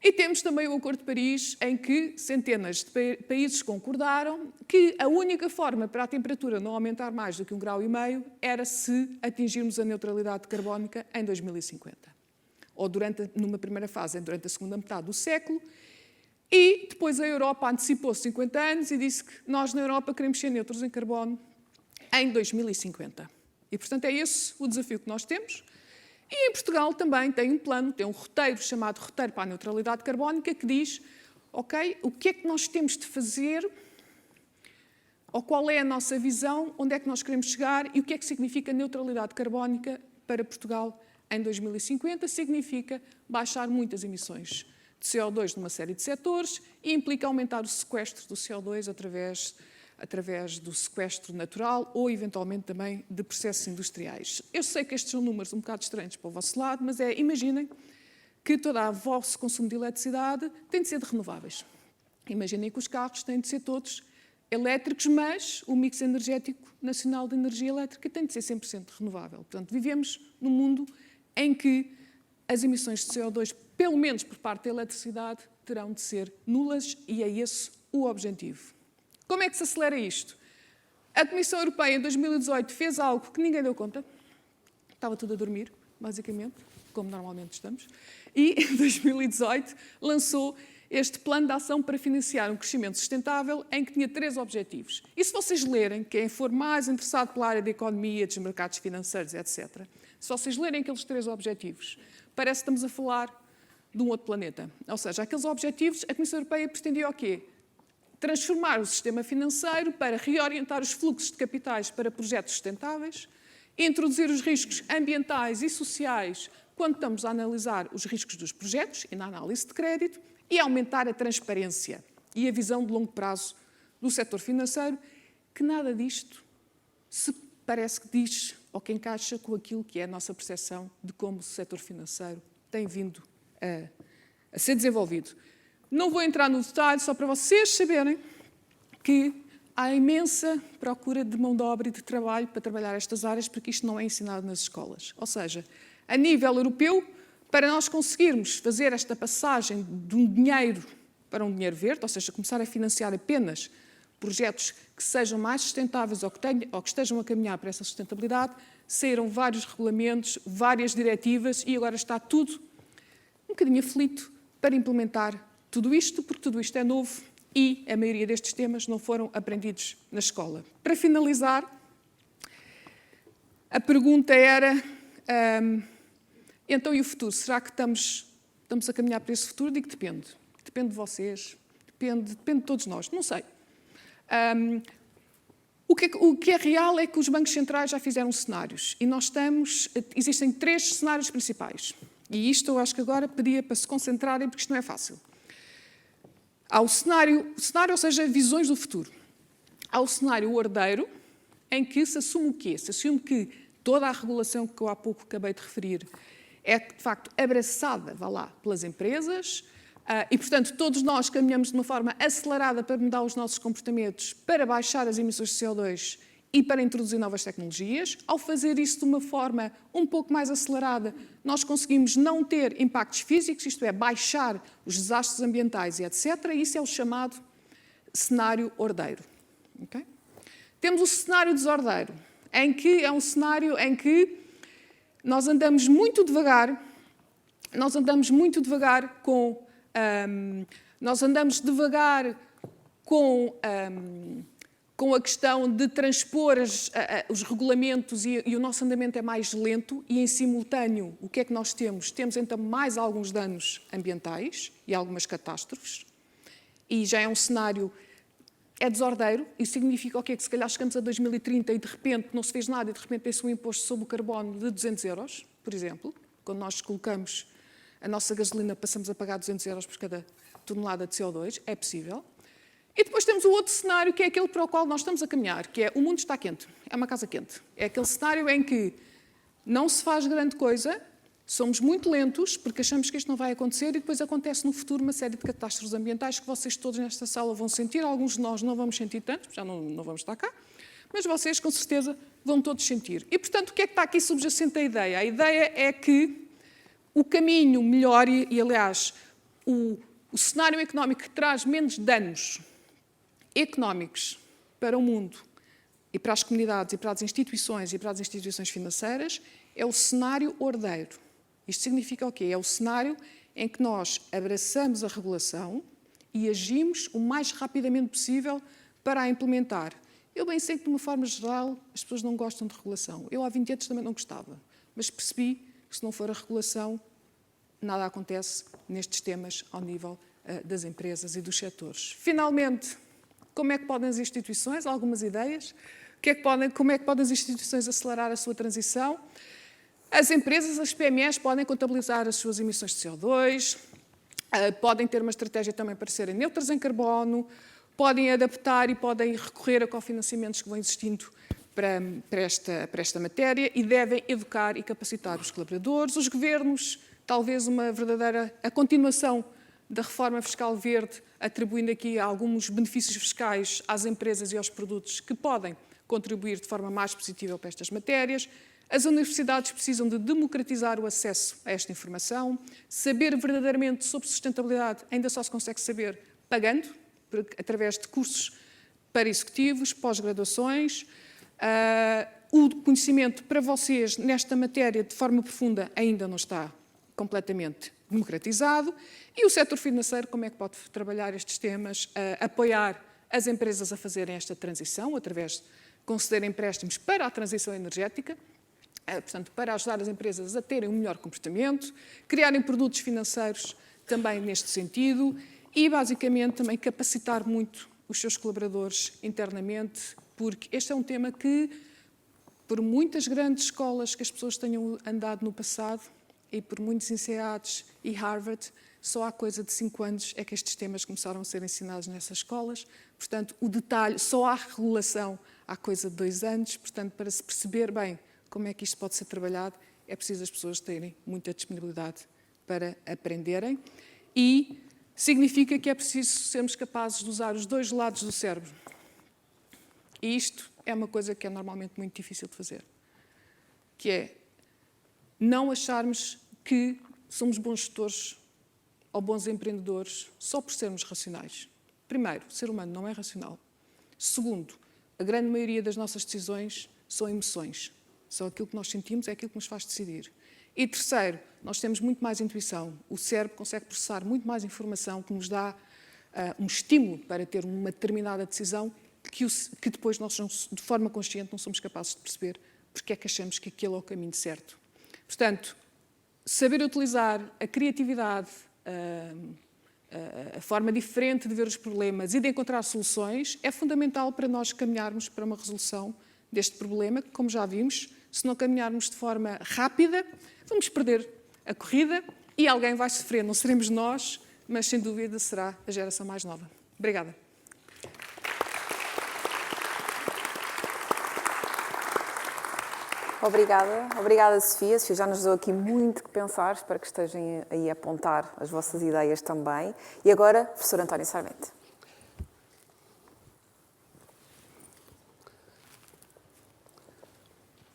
E temos também o Acordo de Paris, em que centenas de países concordaram que a única forma para a temperatura não aumentar mais do que 1,5 graus era se atingirmos a neutralidade carbónica em 2050. Ou numa primeira fase, durante a segunda metade do século. E depois a Europa antecipou 50 anos e disse que nós na Europa queremos ser neutros em carbono em 2050. E, portanto, é esse o desafio que nós temos. E em Portugal também tem um plano, tem um roteiro chamado Roteiro para a Neutralidade Carbónica que diz, ok, o que é que nós temos de fazer, ou qual é a nossa visão, onde é que nós queremos chegar e o que é que significa neutralidade carbónica para Portugal em 2050. Significa baixar muitas emissões de CO2 numa série de setores e implica aumentar o sequestro do CO2 através do sequestro natural ou, eventualmente, também de processos industriais. Eu sei que estes são números um bocado estranhos para o vosso lado, mas imaginem que todo o vosso consumo de eletricidade tem de ser de renováveis. Imaginem que os carros têm de ser todos elétricos, mas o mix energético nacional de energia elétrica tem de ser 100% renovável. Portanto, vivemos num mundo em que as emissões de CO2, pelo menos por parte da eletricidade, terão de ser nulas e é esse o objetivo. Como é que se acelera isto? A Comissão Europeia, em 2018, fez algo que ninguém deu conta. Estava tudo a dormir, basicamente, como normalmente estamos. E, em 2018, lançou este plano de ação para financiar um crescimento sustentável em que tinha 3 objetivos. E se vocês lerem, quem for mais interessado pela área da economia, dos mercados financeiros, etc., se vocês lerem aqueles 3 objetivos, parece que estamos a falar de um outro planeta. Ou seja, aqueles objetivos, a Comissão Europeia pretendia o quê? Transformar o sistema financeiro para reorientar os fluxos de capitais para projetos sustentáveis, introduzir os riscos ambientais e sociais quando estamos a analisar os riscos dos projetos e na análise de crédito e aumentar a transparência e a visão de longo prazo do setor financeiro, que nada disto se parece que diz ou que encaixa com aquilo que é a nossa percepção de como o setor financeiro tem vindo a ser desenvolvido. Não vou entrar no detalhe, só para vocês saberem que há imensa procura de mão de obra e de trabalho para trabalhar estas áreas, porque isto não é ensinado nas escolas. Ou seja, a nível europeu, para nós conseguirmos fazer esta passagem de um dinheiro para um dinheiro verde, ou seja, começar a financiar apenas projetos que sejam mais sustentáveis ou que estejam a caminhar para essa sustentabilidade, saíram vários regulamentos, várias diretivas e agora está tudo um bocadinho aflito para implementar tudo isto, porque tudo isto é novo e a maioria destes temas não foram aprendidos na escola. Para finalizar, a pergunta era, então e o futuro? Será que estamos a caminhar para esse futuro? Digo que depende. depende de vocês, depende de todos nós, não sei. O que é real é que os bancos centrais já fizeram cenários e existem 3 cenários principais. E isto eu acho que agora pedia para se concentrarem, porque isto não é fácil. Há o cenário, ou seja, visões do futuro. Há o cenário ordeiro, em que se assume o quê? Se assume que toda a regulação que eu há pouco acabei de referir é, de facto, abraçada, pelas empresas, e, portanto, todos nós caminhamos de uma forma acelerada para mudar os nossos comportamentos, para baixar as emissões de CO2 e para introduzir novas tecnologias. Ao fazer isso de uma forma um pouco mais acelerada, nós conseguimos não ter impactos físicos, isto é, baixar os desastres ambientais e etc. Isso é o chamado cenário ordeiro. Okay? Temos o cenário desordeiro, em que é um cenário em que nós andamos muito devagar com a questão de transpor os regulamentos e o nosso andamento é mais lento e, em simultâneo, o que é que nós temos? Temos, então, mais alguns danos ambientais e algumas catástrofes. E já é um cenário, é desordeiro. Isso significa o quê? Que se calhar chegamos a 2030 e, de repente, não se fez nada e, de repente, tem-se um imposto sobre o carbono de 200 euros, por exemplo. Quando nós colocamos a nossa gasolina, passamos a pagar 200 euros por cada tonelada de CO2. É possível. E depois temos o outro cenário, que é aquele para o qual nós estamos a caminhar, que é o mundo está quente, é uma casa quente. É aquele cenário em que não se faz grande coisa, somos muito lentos, porque achamos que isto não vai acontecer, e depois acontece no futuro uma série de catástrofes ambientais que vocês todos nesta sala vão sentir, alguns de nós não vamos sentir tanto, já não vamos estar cá, mas vocês, com certeza, vão todos sentir. E, portanto, o que é que está aqui subjacente à ideia? A ideia é que o caminho melhor, e aliás, o cenário económico que traz menos danos económicos para o mundo e para as comunidades e para as instituições financeiras é o cenário ordeiro. Isto significa o quê? É o cenário em que nós abraçamos a regulação e agimos o mais rapidamente possível para a implementar. Eu bem sei que, de uma forma geral, as pessoas não gostam de regulação. Eu, há 20 anos, também não gostava, mas percebi que, se não for a regulação, nada acontece nestes temas ao nível das empresas e dos setores. Finalmente, como é que podem as instituições, algumas ideias, como é que podem as instituições acelerar a sua transição? As empresas, as PMEs, podem contabilizar as suas emissões de CO2, podem ter uma estratégia também para serem neutras em carbono, podem adaptar e podem recorrer a cofinanciamentos que vão existindo para esta matéria e devem educar e capacitar os colaboradores, os governos, talvez a continuação da reforma fiscal verde, atribuindo aqui alguns benefícios fiscais às empresas e aos produtos que podem contribuir de forma mais positiva para estas matérias. As universidades precisam de democratizar o acesso a esta informação. Saber verdadeiramente sobre sustentabilidade ainda só se consegue saber pagando, através de cursos para executivos, pós-graduações. O conhecimento para vocês nesta matéria de forma profunda ainda não está completamente democratizado. E o setor financeiro, como é que pode trabalhar estes temas, apoiar as empresas a fazerem esta transição, através de conceder empréstimos para a transição energética, portanto, para ajudar as empresas a terem um melhor comportamento, criarem produtos financeiros também neste sentido e, basicamente, também capacitar muito os seus colaboradores internamente, porque este é um tema que, por muitas grandes escolas que as pessoas tenham andado no passado, e por muitos INSEADs e Harvard, só há coisa de 5 anos é que estes temas começaram a ser ensinados nessas escolas. Portanto, o detalhe, só há regulação há coisa de 2 anos. Portanto, para se perceber bem como é que isto pode ser trabalhado, é preciso as pessoas terem muita disponibilidade para aprenderem. E significa que é preciso sermos capazes de usar os 2 lados do cérebro. E isto é uma coisa que é normalmente muito difícil de fazer, que é não acharmos que somos bons gestores ou bons empreendedores só por sermos racionais. Primeiro, o ser humano não é racional. Segundo, a grande maioria das nossas decisões são emoções. Só aquilo que nós sentimos é aquilo que nos faz decidir. E terceiro, nós temos muito mais intuição. O cérebro consegue processar muito mais informação que nos dá um estímulo para ter uma determinada decisão que depois nós, de forma consciente, não somos capazes de perceber porque é que achamos que aquele é o caminho certo. Portanto, saber utilizar a criatividade, a forma diferente de ver os problemas e de encontrar soluções é fundamental para nós caminharmos para uma resolução deste problema, que, como já vimos, se não caminharmos de forma rápida, vamos perder a corrida e alguém vai sofrer. Não seremos nós, mas sem dúvida será a geração mais nova. Obrigada. Obrigada, Sofia. Sofia já nos deu aqui muito que pensar. Espero que estejam aí a apontar as vossas ideias também. E agora, professor António Sarmento.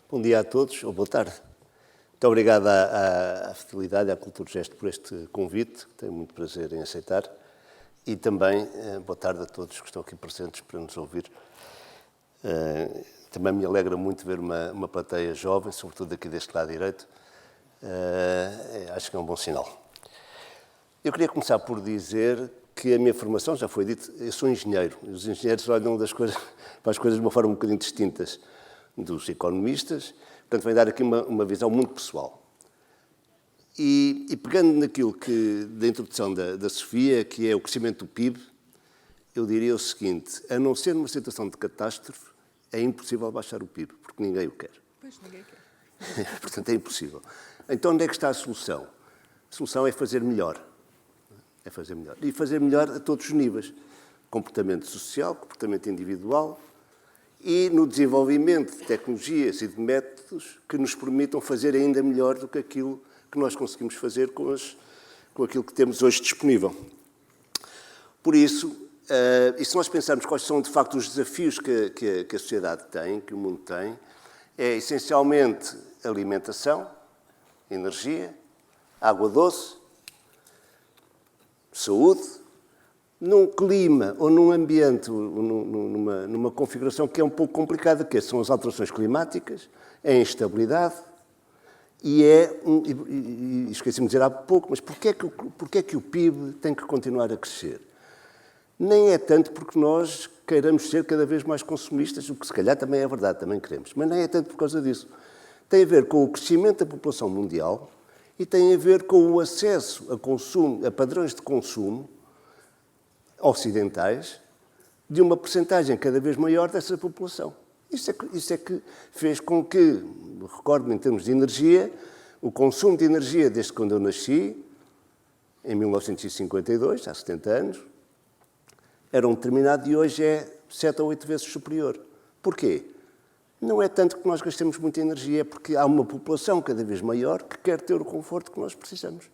Bom dia a todos, ou boa tarde. Muito obrigado à Fidelidade e à Culturgest por este convite, tenho muito prazer em aceitar. E também boa tarde a todos que estão aqui presentes para nos ouvir. Também me alegra muito ver uma plateia jovem, sobretudo aqui deste lado direito. Acho que é um bom sinal. Eu queria começar por dizer que a minha formação, já foi dito, eu sou engenheiro. Os engenheiros olham para as coisas de uma forma um bocadinho distintas dos economistas. Portanto, vem dar aqui uma visão muito pessoal. E pegando naquilo da introdução da Sofia, que é o crescimento do PIB, eu diria o seguinte: a não ser numa situação de catástrofe, é impossível baixar o PIB, porque ninguém o quer. Pois, ninguém quer. Portanto, é impossível. Então, onde é que está a solução? A solução é fazer melhor. É fazer melhor. E fazer melhor a todos os níveis. Comportamento social, comportamento individual e no desenvolvimento de tecnologias e de métodos que nos permitam fazer ainda melhor do que aquilo que nós conseguimos fazer com aquilo que temos hoje disponível. Por isso, e se nós pensarmos quais são, de facto, os desafios que a sociedade tem, que o mundo tem, é essencialmente alimentação, energia, água doce, saúde, num clima ou num ambiente, numa configuração que é um pouco complicada, que são as alterações climáticas, a instabilidade e esqueci-me de dizer há pouco, mas porquê é que o PIB tem que continuar a crescer? Nem é tanto porque nós queiramos ser cada vez mais consumistas, o que se calhar também é verdade, também queremos, mas nem é tanto por causa disso. Tem a ver com o crescimento da população mundial e tem a ver com o acesso a padrões de consumo ocidentais de uma percentagem cada vez maior dessa população. Isso é que fez com que, recordo-me em termos de energia, o consumo de energia desde quando eu nasci, em 1952, há 70 anos, era um determinado e hoje é 7 ou 8 vezes superior. Porquê? Não é tanto que nós gastemos muita energia, é porque há uma população cada vez maior que quer ter o conforto que nós precisamos.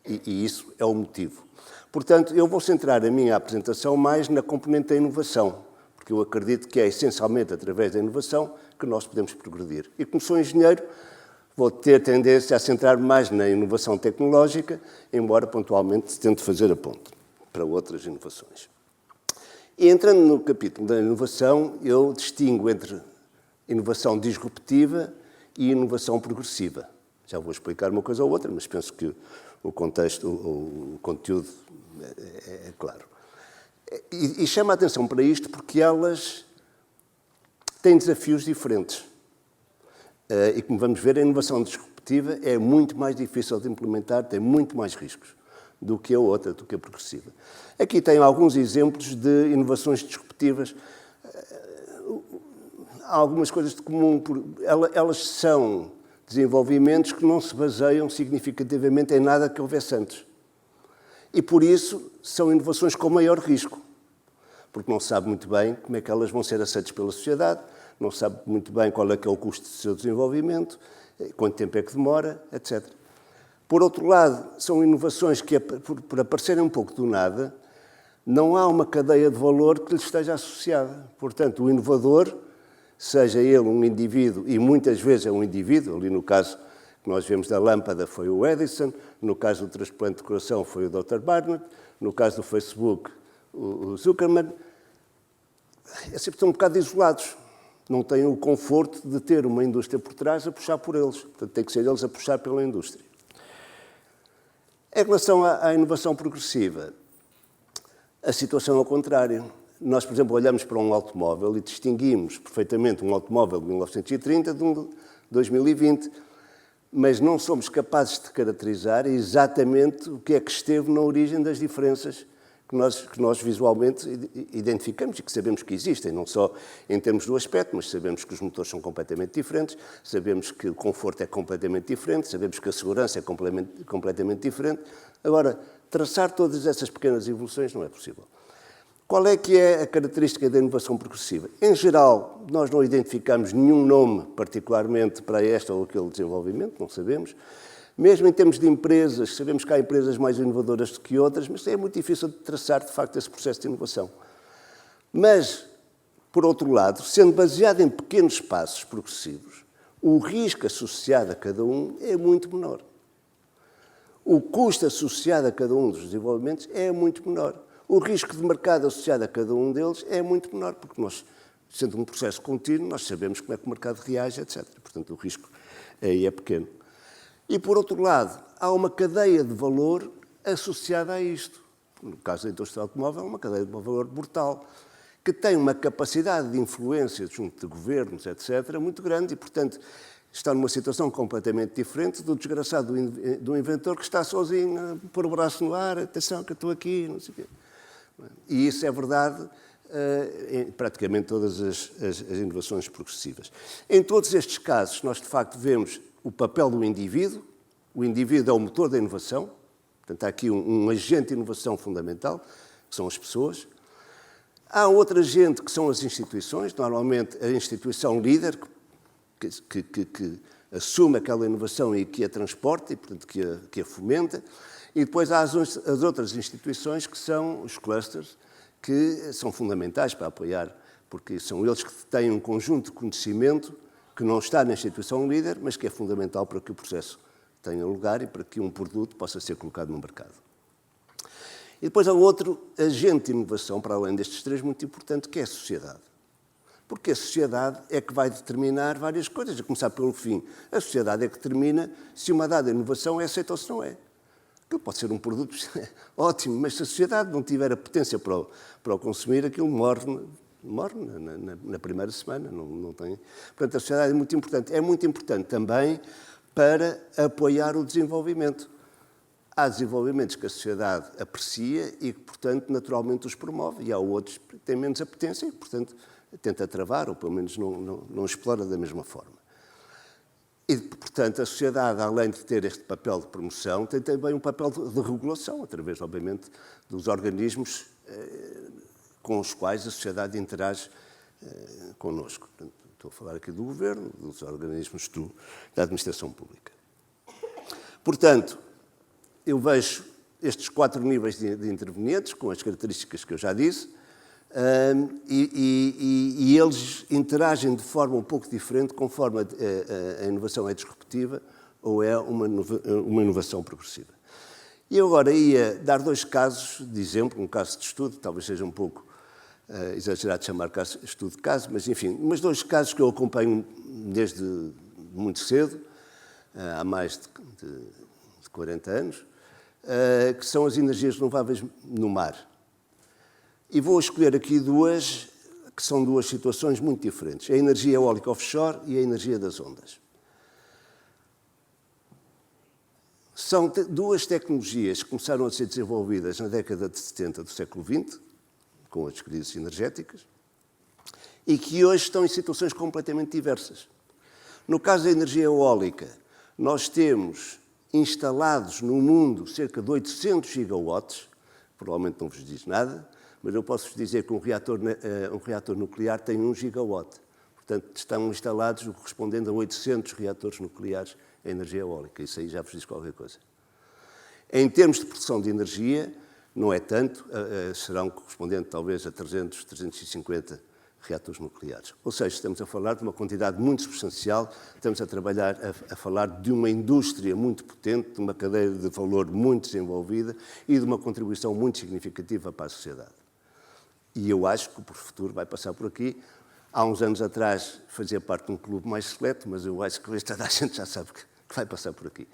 E isso é o motivo. Portanto, eu vou centrar a minha apresentação mais na componente da inovação, porque eu acredito que é essencialmente através da inovação que nós podemos progredir. E como sou engenheiro, vou ter tendência a centrar mais na inovação tecnológica, embora pontualmente tente fazer a ponte para outras inovações. E entrando no capítulo da inovação, eu distingo entre inovação disruptiva e inovação progressiva. Já vou explicar uma coisa ou outra, mas penso que o contexto, o conteúdo é claro. E chama a atenção para isto porque elas têm desafios diferentes. E como vamos ver, a inovação disruptiva é muito mais difícil de implementar, tem muito mais riscos do que a outra, do que a progressiva. Aqui tenho alguns exemplos de inovações disruptivas. Há algumas coisas de comum. Elas são desenvolvimentos que não se baseiam significativamente em nada que houvesse antes. E, por isso, são inovações com maior risco, porque não se sabe muito bem como é que elas vão ser aceitas pela sociedade, não se sabe muito bem qual é que é o custo do seu desenvolvimento, quanto tempo é que demora, etc. Por outro lado, são inovações que, por aparecerem um pouco do nada, não há uma cadeia de valor que lhes esteja associada. Portanto, o inovador, seja ele um indivíduo, e muitas vezes é um indivíduo, ali no caso que nós vemos da lâmpada foi o Edison, no caso do transplante de coração foi o Dr. Barnett, no caso do Facebook o Zuckerman, sempre estão um bocado isolados, não têm o conforto de ter uma indústria por trás a puxar por eles, portanto tem que ser eles a puxar pela indústria. Em relação à inovação progressiva, a situação é ao contrário. Nós, por exemplo, olhamos para um automóvel e distinguimos perfeitamente um automóvel de 1930 de um de 2020. mas não somos capazes de caracterizar exatamente o que é que esteve na origem das diferenças que nós visualmente identificamos e que sabemos que existem, não só em termos do aspecto, mas sabemos que os motores são completamente diferentes, sabemos que o conforto é completamente diferente, sabemos que a segurança é completamente diferente. Agora, traçar todas essas pequenas evoluções não é possível. Qual é que é a característica da inovação progressiva? Em geral, nós não identificamos nenhum nome particularmente para este ou aquele desenvolvimento, não sabemos. Mesmo em termos de empresas, sabemos que há empresas mais inovadoras do que outras, mas é muito difícil de traçar, de facto, esse processo de inovação. Mas, por outro lado, sendo baseado em pequenos passos progressivos, o risco associado a cada um é muito menor. O custo associado a cada um dos desenvolvimentos é muito menor. O risco de mercado associado a cada um deles é muito menor, porque nós, sendo um processo contínuo, nós sabemos como é que o mercado reage, etc. Portanto, o risco aí é pequeno. E, por outro lado, há uma cadeia de valor associada a isto. No caso da indústria automóvel, é uma cadeia de valor brutal, que tem uma capacidade de influência junto de governos, etc., muito grande e, portanto, está numa situação completamente diferente do desgraçado do inventor que está sozinho a pôr o braço no ar, atenção que eu estou aqui, não sei o quê. E isso é verdade em praticamente todas as inovações progressivas. Em todos estes casos, nós de facto vemos o papel do indivíduo. O indivíduo é o motor da inovação. Portanto, há aqui um agente de inovação fundamental, que são as pessoas. Há outro agente, que são as instituições. Normalmente, a instituição líder, que assume aquela inovação e que a transporta e, portanto, que a fomenta. E depois há as outras instituições, que são os clusters, que são fundamentais para apoiar, porque são eles que têm um conjunto de conhecimento que não está na instituição líder, mas que é fundamental para que o processo tenha lugar e para que um produto possa ser colocado no mercado. E depois há outro agente de inovação, para além destes três, muito importante, que é a sociedade. Porque a sociedade é que vai determinar várias coisas, a começar pelo fim. A sociedade é que determina se uma dada inovação é aceita ou se não é. Aquilo pode ser um produto ótimo, mas se a sociedade não tiver a potência para o consumir, aquilo morre na primeira semana. Não tem. Portanto, a sociedade é muito importante. É muito importante também para apoiar o desenvolvimento. Há desenvolvimentos que a sociedade aprecia e que, portanto, naturalmente os promove, e há outros que têm menos apetência e, portanto, tenta travar, ou pelo menos não explora da mesma forma. E, portanto, a sociedade, além de ter este papel de promoção, tem também um papel de regulação, através, obviamente, dos organismos com os quais a sociedade interage connosco. Portanto, estou a falar aqui do governo, dos organismos da administração pública. Portanto, eu vejo estes 4 níveis de intervenientes, com as características que eu já disse, e eles interagem de forma um pouco diferente conforme a inovação é disruptiva ou é uma inovação progressiva. E eu agora ia dar 2 casos de exemplo, um caso de estudo, talvez seja um pouco exagerado chamar estudo de caso, mas enfim, 2 casos que eu acompanho desde muito cedo, há mais de 40 anos, que são as energias renováveis no mar. E vou escolher aqui 2, que são 2 situações muito diferentes. A energia eólica offshore e a energia das ondas. São 2 tecnologias que começaram a ser desenvolvidas na década de 70 do século XX, com as crises energéticas, e que hoje estão em situações completamente diversas. No caso da energia eólica, nós temos instalados no mundo cerca de 800 gigawatts, provavelmente não vos diz nada, mas eu posso-vos dizer que um reator nuclear tem 1 gigawatt. Portanto, estão instalados o correspondente a 800 reatores nucleares em energia eólica. Isso aí já vos diz qualquer coisa. Em termos de produção de energia, não é tanto, serão correspondente talvez a 300, 350 reatores nucleares. Ou seja, estamos a falar de uma quantidade muito substancial, estamos a trabalhar, a falar de uma indústria muito potente, de uma cadeia de valor muito desenvolvida e de uma contribuição muito significativa para a sociedade. E eu acho que o futuro vai passar por aqui. Há uns anos atrás fazia parte de um clube mais seleto, mas eu acho que hoje toda a gente já sabe que vai passar por aqui.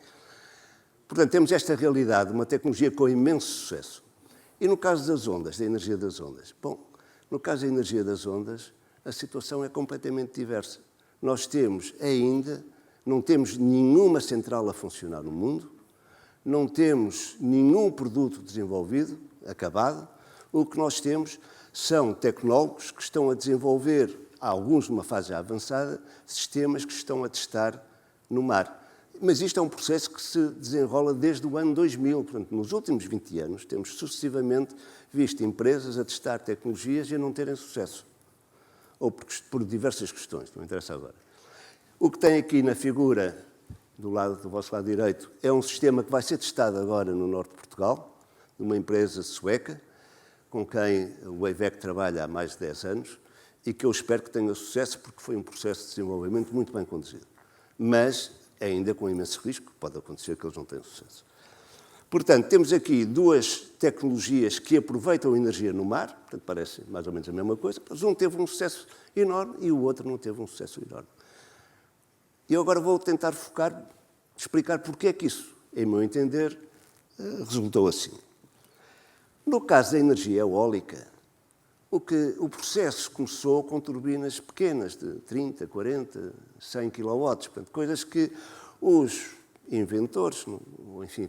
Portanto, temos esta realidade, uma tecnologia com imenso sucesso. E no caso das ondas, da energia das ondas? Bom, no caso da energia das ondas, a situação é completamente diversa. Nós temos ainda Não temos nenhuma central a funcionar no mundo, não temos nenhum produto desenvolvido, acabado. O que nós temos são tecnólogos que estão a desenvolver, alguns numa fase já avançada, sistemas que estão a testar no mar. Mas isto é um processo que se desenrola desde o ano 2000. Portanto, nos últimos 20 anos, temos sucessivamente visto empresas a testar tecnologias e a não terem sucesso. Ou por diversas questões, não interessa agora. O que tem aqui na figura, do vosso lado direito, é um sistema que vai ser testado agora no norte de Portugal, numa empresa sueca, com quem o Wavec trabalha há mais de 10 anos, e que eu espero que tenha sucesso, porque foi um processo de desenvolvimento muito bem conduzido. Mas ainda com imenso risco, pode acontecer que eles não tenham sucesso. Portanto, temos aqui duas tecnologias que aproveitam energia no mar, portanto, parece mais ou menos a mesma coisa, mas um teve um sucesso enorme e o outro não teve um sucesso enorme. E eu agora vou tentar explicar porque é que isso, em meu entender, resultou assim. No caso da energia eólica, o processo começou com turbinas pequenas, de 30, 40, 100 kW, portanto, coisas que os inventores, enfim,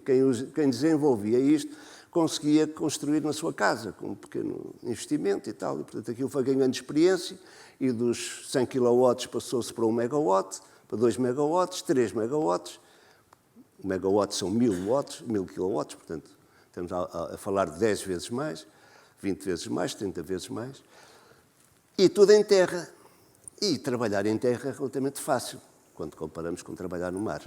quem desenvolvia isto, conseguia construir na sua casa, com um pequeno investimento e tal. E, portanto, aquilo foi ganhando experiência e dos 100 kW passou-se para 1 MW, para 2 MW, 3 MW. O megawatt são 1000 watts, 1000 kW, portanto, estamos a falar de 10 vezes mais, 20 vezes mais, 30 vezes mais. E tudo em terra. E trabalhar em terra é relativamente fácil, quando comparamos com trabalhar no mar.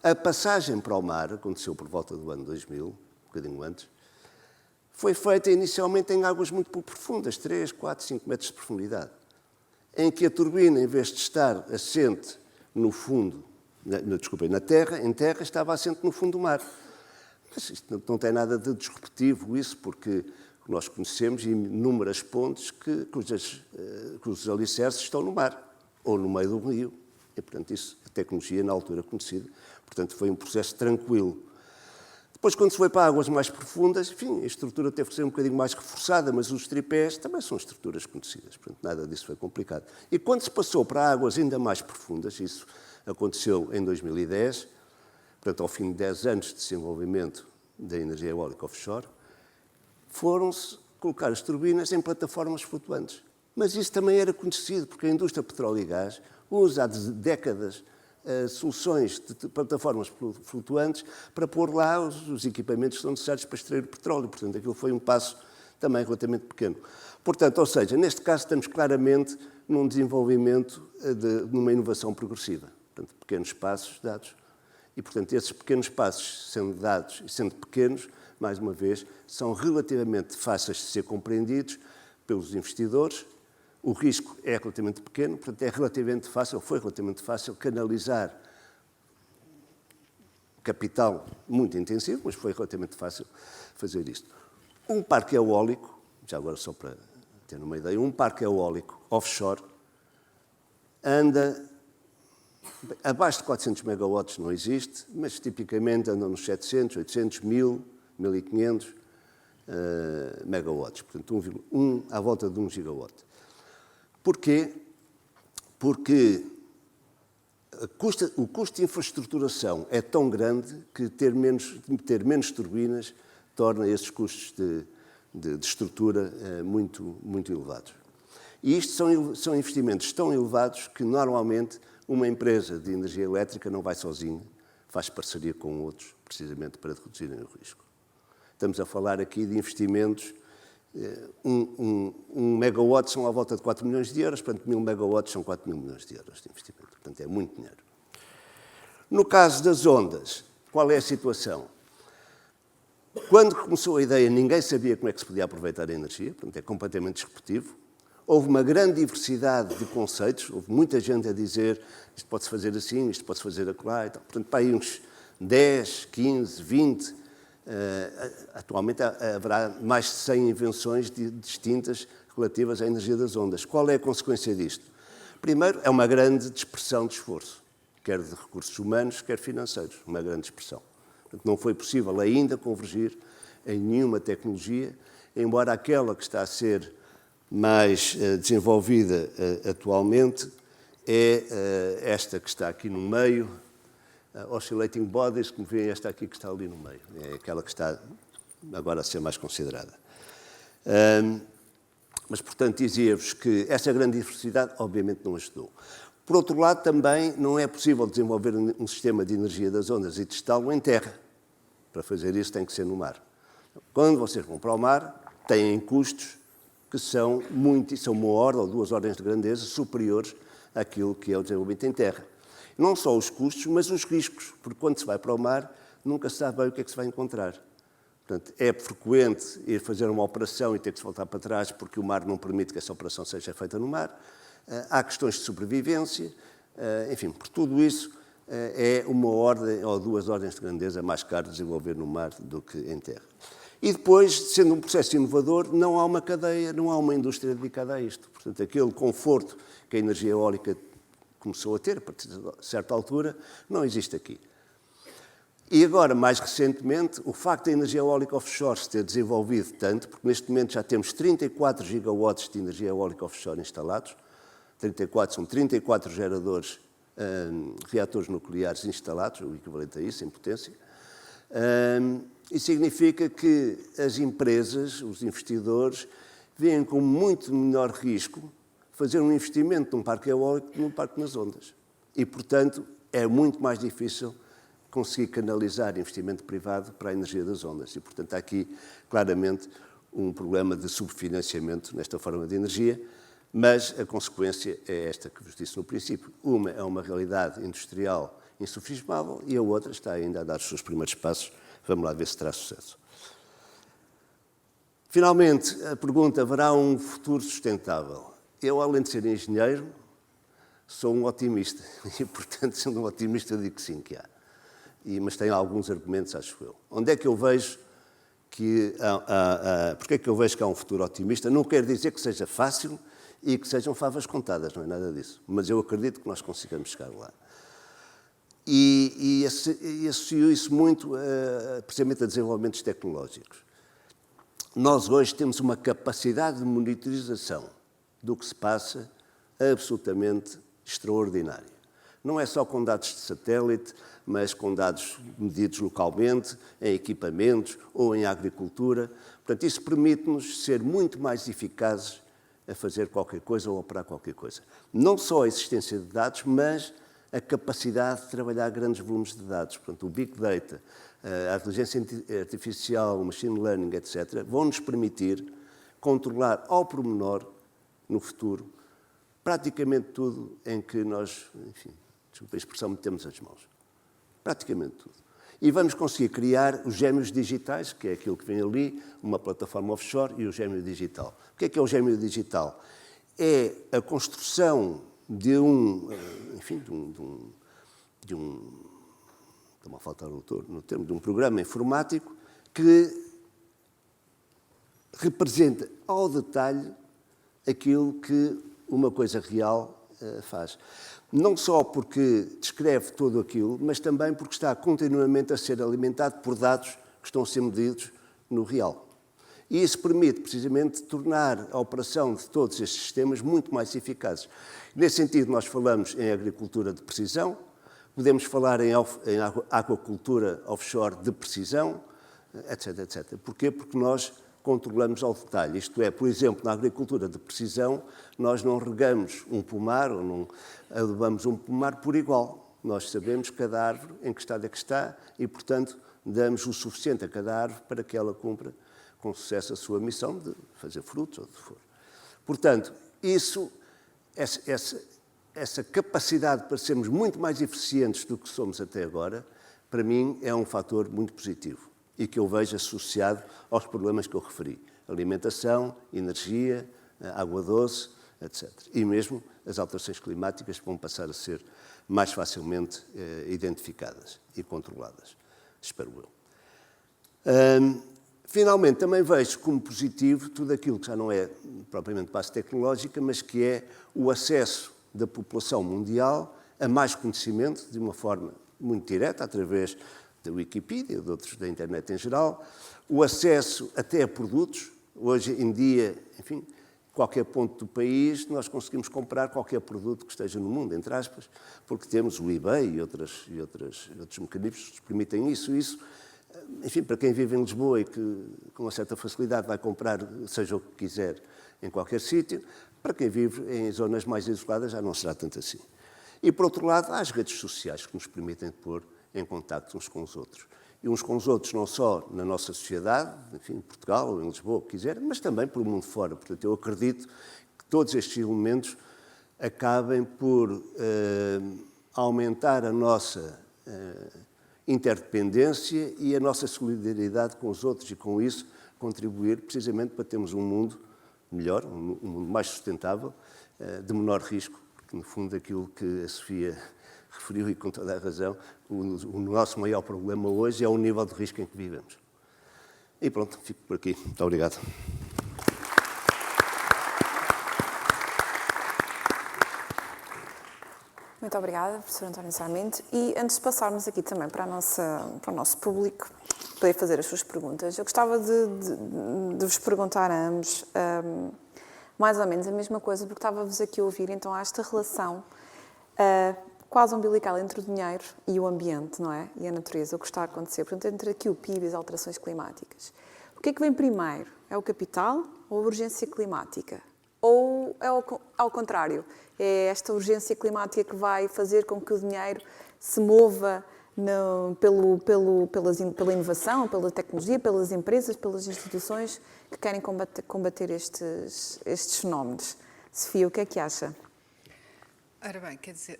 A passagem para o mar aconteceu por volta do ano 2000, um bocadinho antes, foi feita inicialmente em águas muito pouco profundas, 3, 4, 5 metros de profundidade, em que a turbina, em vez de estar assente no fundo, na terra, em terra, estava assente no fundo do mar. Mas isto não tem nada de disruptivo, isso, porque nós conhecemos inúmeras pontes cujos alicerces estão no mar, ou no meio do rio. E, portanto, isso, a tecnologia, na altura conhecida, portanto, foi um processo tranquilo. Depois, quando se foi para águas mais profundas, enfim, a estrutura teve que ser um bocadinho mais reforçada, mas os tripés também são estruturas conhecidas, portanto, nada disso foi complicado. E quando se passou para águas ainda mais profundas, isso aconteceu em 2010, portanto, ao fim de 10 anos de desenvolvimento da energia eólica offshore, foram-se colocar as turbinas em plataformas flutuantes. Mas isso também era conhecido, porque a indústria petróleo e gás usa há décadas soluções de plataformas flutuantes para pôr lá os equipamentos que são necessários para extrair o petróleo. Portanto, aquilo foi um passo também relativamente pequeno. Portanto, ou seja, neste caso estamos claramente num desenvolvimento numa inovação progressiva. Portanto, pequenos passos dados. E, portanto, esses pequenos passos, sendo dados e sendo pequenos, mais uma vez, são relativamente fáceis de ser compreendidos pelos investidores. O risco é relativamente pequeno, portanto, é relativamente fácil, foi relativamente fácil canalizar capital muito intensivo, mas foi relativamente fácil fazer isto. Um parque eólico, já agora só para ter uma ideia, um parque eólico offshore anda abaixo de 400 megawatts, não existe, mas tipicamente andam nos 700, 800, 1000, 1500 megawatts, portanto, à volta de 1 gigawatt. Porquê? Porque o custo de infraestruturação é tão grande que ter menos turbinas torna esses custos de estrutura muito, muito elevados. E isto são investimentos tão elevados que, normalmente, uma empresa de energia elétrica não vai sozinha, faz parceria com outros, precisamente para reduzirem o risco. Estamos a falar aqui de investimentos. Um megawatt são à volta de 4 milhões de euros, portanto, 1000 megawatts são 4 mil milhões de euros de investimento. Portanto, é muito dinheiro. No caso das ondas, qual é a situação? Quando começou a ideia, ninguém sabia como é que se podia aproveitar a energia, portanto, é completamente disruptivo. Houve uma grande diversidade de conceitos, houve muita gente a dizer isto pode-se fazer assim, isto pode-se fazer acolá e tal. Portanto, para aí uns 10, 15, 20, atualmente haverá mais de 100 invenções distintas relativas à energia das ondas. Qual é a consequência disto? Primeiro, é uma grande dispersão de esforço, quer de recursos humanos, quer financeiros, uma grande dispersão. Portanto, não foi possível ainda convergir em nenhuma tecnologia, embora aquela que está a ser mais desenvolvida atualmente é esta que está aqui no meio, Oscillating Bodies, como veem, esta aqui que está ali no meio. É aquela que está agora a ser mais considerada. Mas, portanto, dizia-vos que essa grande diversidade, obviamente, não ajudou. Por outro lado, também não é possível desenvolver um sistema de energia das ondas e testá-lo em terra. Para fazer isso tem que ser no mar. Quando vocês vão para o mar, têm custos que são 1 ordem ou 2 ordens de grandeza superiores àquilo que é o desenvolvimento em terra. Não só os custos, mas os riscos, porque quando se vai para o mar, nunca se sabe bem o que é que se vai encontrar. Portanto, é frequente ir fazer uma operação e ter que se voltar para trás porque o mar não permite que essa operação seja feita no mar. Há questões de sobrevivência, enfim, por tudo isso é 1 ordem ou 2 ordens de grandeza mais caro desenvolver no mar do que em terra. E depois, sendo um processo inovador, não há uma cadeia, não há uma indústria dedicada a isto. Portanto, aquele conforto que a energia eólica começou a ter, a partir de certa altura, não existe aqui. E agora, mais recentemente, o facto da energia eólica offshore se ter desenvolvido tanto, porque neste momento já temos 34 gigawatts de energia eólica offshore instalados, 34 são 34 geradores, reatores nucleares instalados, o equivalente a isso, em potência. Isso significa que as empresas, os investidores, veem com muito menor risco fazer um investimento num parque eólico que num parque nas ondas. E, portanto, é muito mais difícil conseguir canalizar investimento privado para a energia das ondas. E, portanto, há aqui, claramente, um problema de subfinanciamento nesta forma de energia, mas a consequência é esta que vos disse no princípio. Uma é uma realidade industrial insufismável e a outra está ainda a dar os seus primeiros passos. Vamos lá ver se terá sucesso. Finalmente, a pergunta: haverá um futuro sustentável? Eu, além de ser engenheiro, sou um otimista. E, portanto, sendo um otimista, eu digo que sim, que há. Mas tenho alguns argumentos, acho eu. Onde é que eu vejo que porque é que eu vejo que há um futuro otimista? Não quer dizer que seja fácil e que sejam favas contadas, não é nada disso. Mas eu acredito que nós consigamos chegar lá. E associo isso muito, precisamente, a desenvolvimentos tecnológicos. Nós hoje temos uma capacidade de monitorização do que se passa absolutamente extraordinária. Não é só com dados de satélite, mas com dados medidos localmente, em equipamentos ou em agricultura. Portanto, isso permite-nos ser muito mais eficazes a fazer qualquer coisa ou a operar qualquer coisa. Não só a existência de dados, mas a capacidade de trabalhar grandes volumes de dados. Portanto, o Big Data, a inteligência artificial, o machine learning, etc., vão-nos permitir controlar ao pormenor, no futuro, praticamente tudo em que nós, enfim, desculpa a expressão, metemos as mãos. Praticamente tudo. E vamos conseguir criar os gêmeos digitais, que é aquilo que vem ali, uma plataforma offshore, e o gêmeo digital. O que é o gêmeo digital? É a construção de estou-me a faltar no termo, de um programa informático que representa ao detalhe aquilo que uma coisa real faz. Não só porque descreve tudo aquilo, mas também porque está continuamente a ser alimentado por dados que estão a ser medidos no real. E isso permite, precisamente, tornar a operação de todos estes sistemas muito mais eficazes. Nesse sentido, nós falamos em agricultura de precisão, podemos falar em aquacultura offshore de precisão, etc, etc. Porquê? Porque nós controlamos ao detalhe. Isto é, por exemplo, na agricultura de precisão, nós não regamos um pomar ou não adubamos um pomar por igual. Nós sabemos cada árvore em que estado é que está e, portanto, damos o suficiente a cada árvore para que ela cumpra com sucesso a sua missão de fazer frutos ou o que for. Portanto, essa capacidade para sermos muito mais eficientes do que somos até agora, para mim, é um fator muito positivo e que eu vejo associado aos problemas que eu referi. Alimentação, energia, água doce, etc. E mesmo as alterações climáticas vão passar a ser mais facilmente identificadas e controladas, espero eu. Finalmente, também vejo como positivo tudo aquilo que já não é propriamente base tecnológica, mas que é o acesso da população mundial a mais conhecimento, de uma forma muito direta, através da Wikipedia, de outros da internet em geral, o acesso até a produtos. Hoje em dia, enfim, qualquer ponto do país, nós conseguimos comprar qualquer produto que esteja no mundo, entre aspas, porque temos o eBay e outros mecanismos que nos permitem isso. Isso, enfim, para quem vive em Lisboa e que com uma certa facilidade vai comprar seja o que quiser em qualquer sítio, para quem vive em zonas mais isoladas já não será tanto assim. E, por outro lado, há as redes sociais que nos permitem pôr em contacto uns com os outros. E uns com os outros não só na nossa sociedade, enfim, em Portugal ou em Lisboa, o que quiser, mas também pelo mundo fora. Portanto, eu acredito que todos estes elementos acabem por aumentar a nossa interdependência e a nossa solidariedade com os outros e, com isso, contribuir precisamente para termos um mundo melhor, um mundo mais sustentável, de menor risco, porque, no fundo, aquilo que a Sofia referiu, e com toda a razão, o nosso maior problema hoje é o nível de risco em que vivemos. E pronto, fico por aqui. Muito obrigado. Muito obrigada, professor António Sarmento. E antes de passarmos aqui também para o nosso público, poder fazer as suas perguntas, eu gostava de vos perguntar a ambos mais ou menos a mesma coisa, porque estava-vos aqui a ouvir, então há esta relação quase umbilical entre o dinheiro e o ambiente, não é? E a natureza, o que está a acontecer. Portanto, entre aqui o PIB e as alterações climáticas. O que é que vem primeiro? É o capital ou a urgência climática? Ou é ao contrário? É esta urgência climática que vai fazer com que o dinheiro se mova pela inovação, pela tecnologia, pelas empresas, pelas instituições que querem combater estes fenómenos? Sofia, o que é que acha? Ora bem, quer dizer,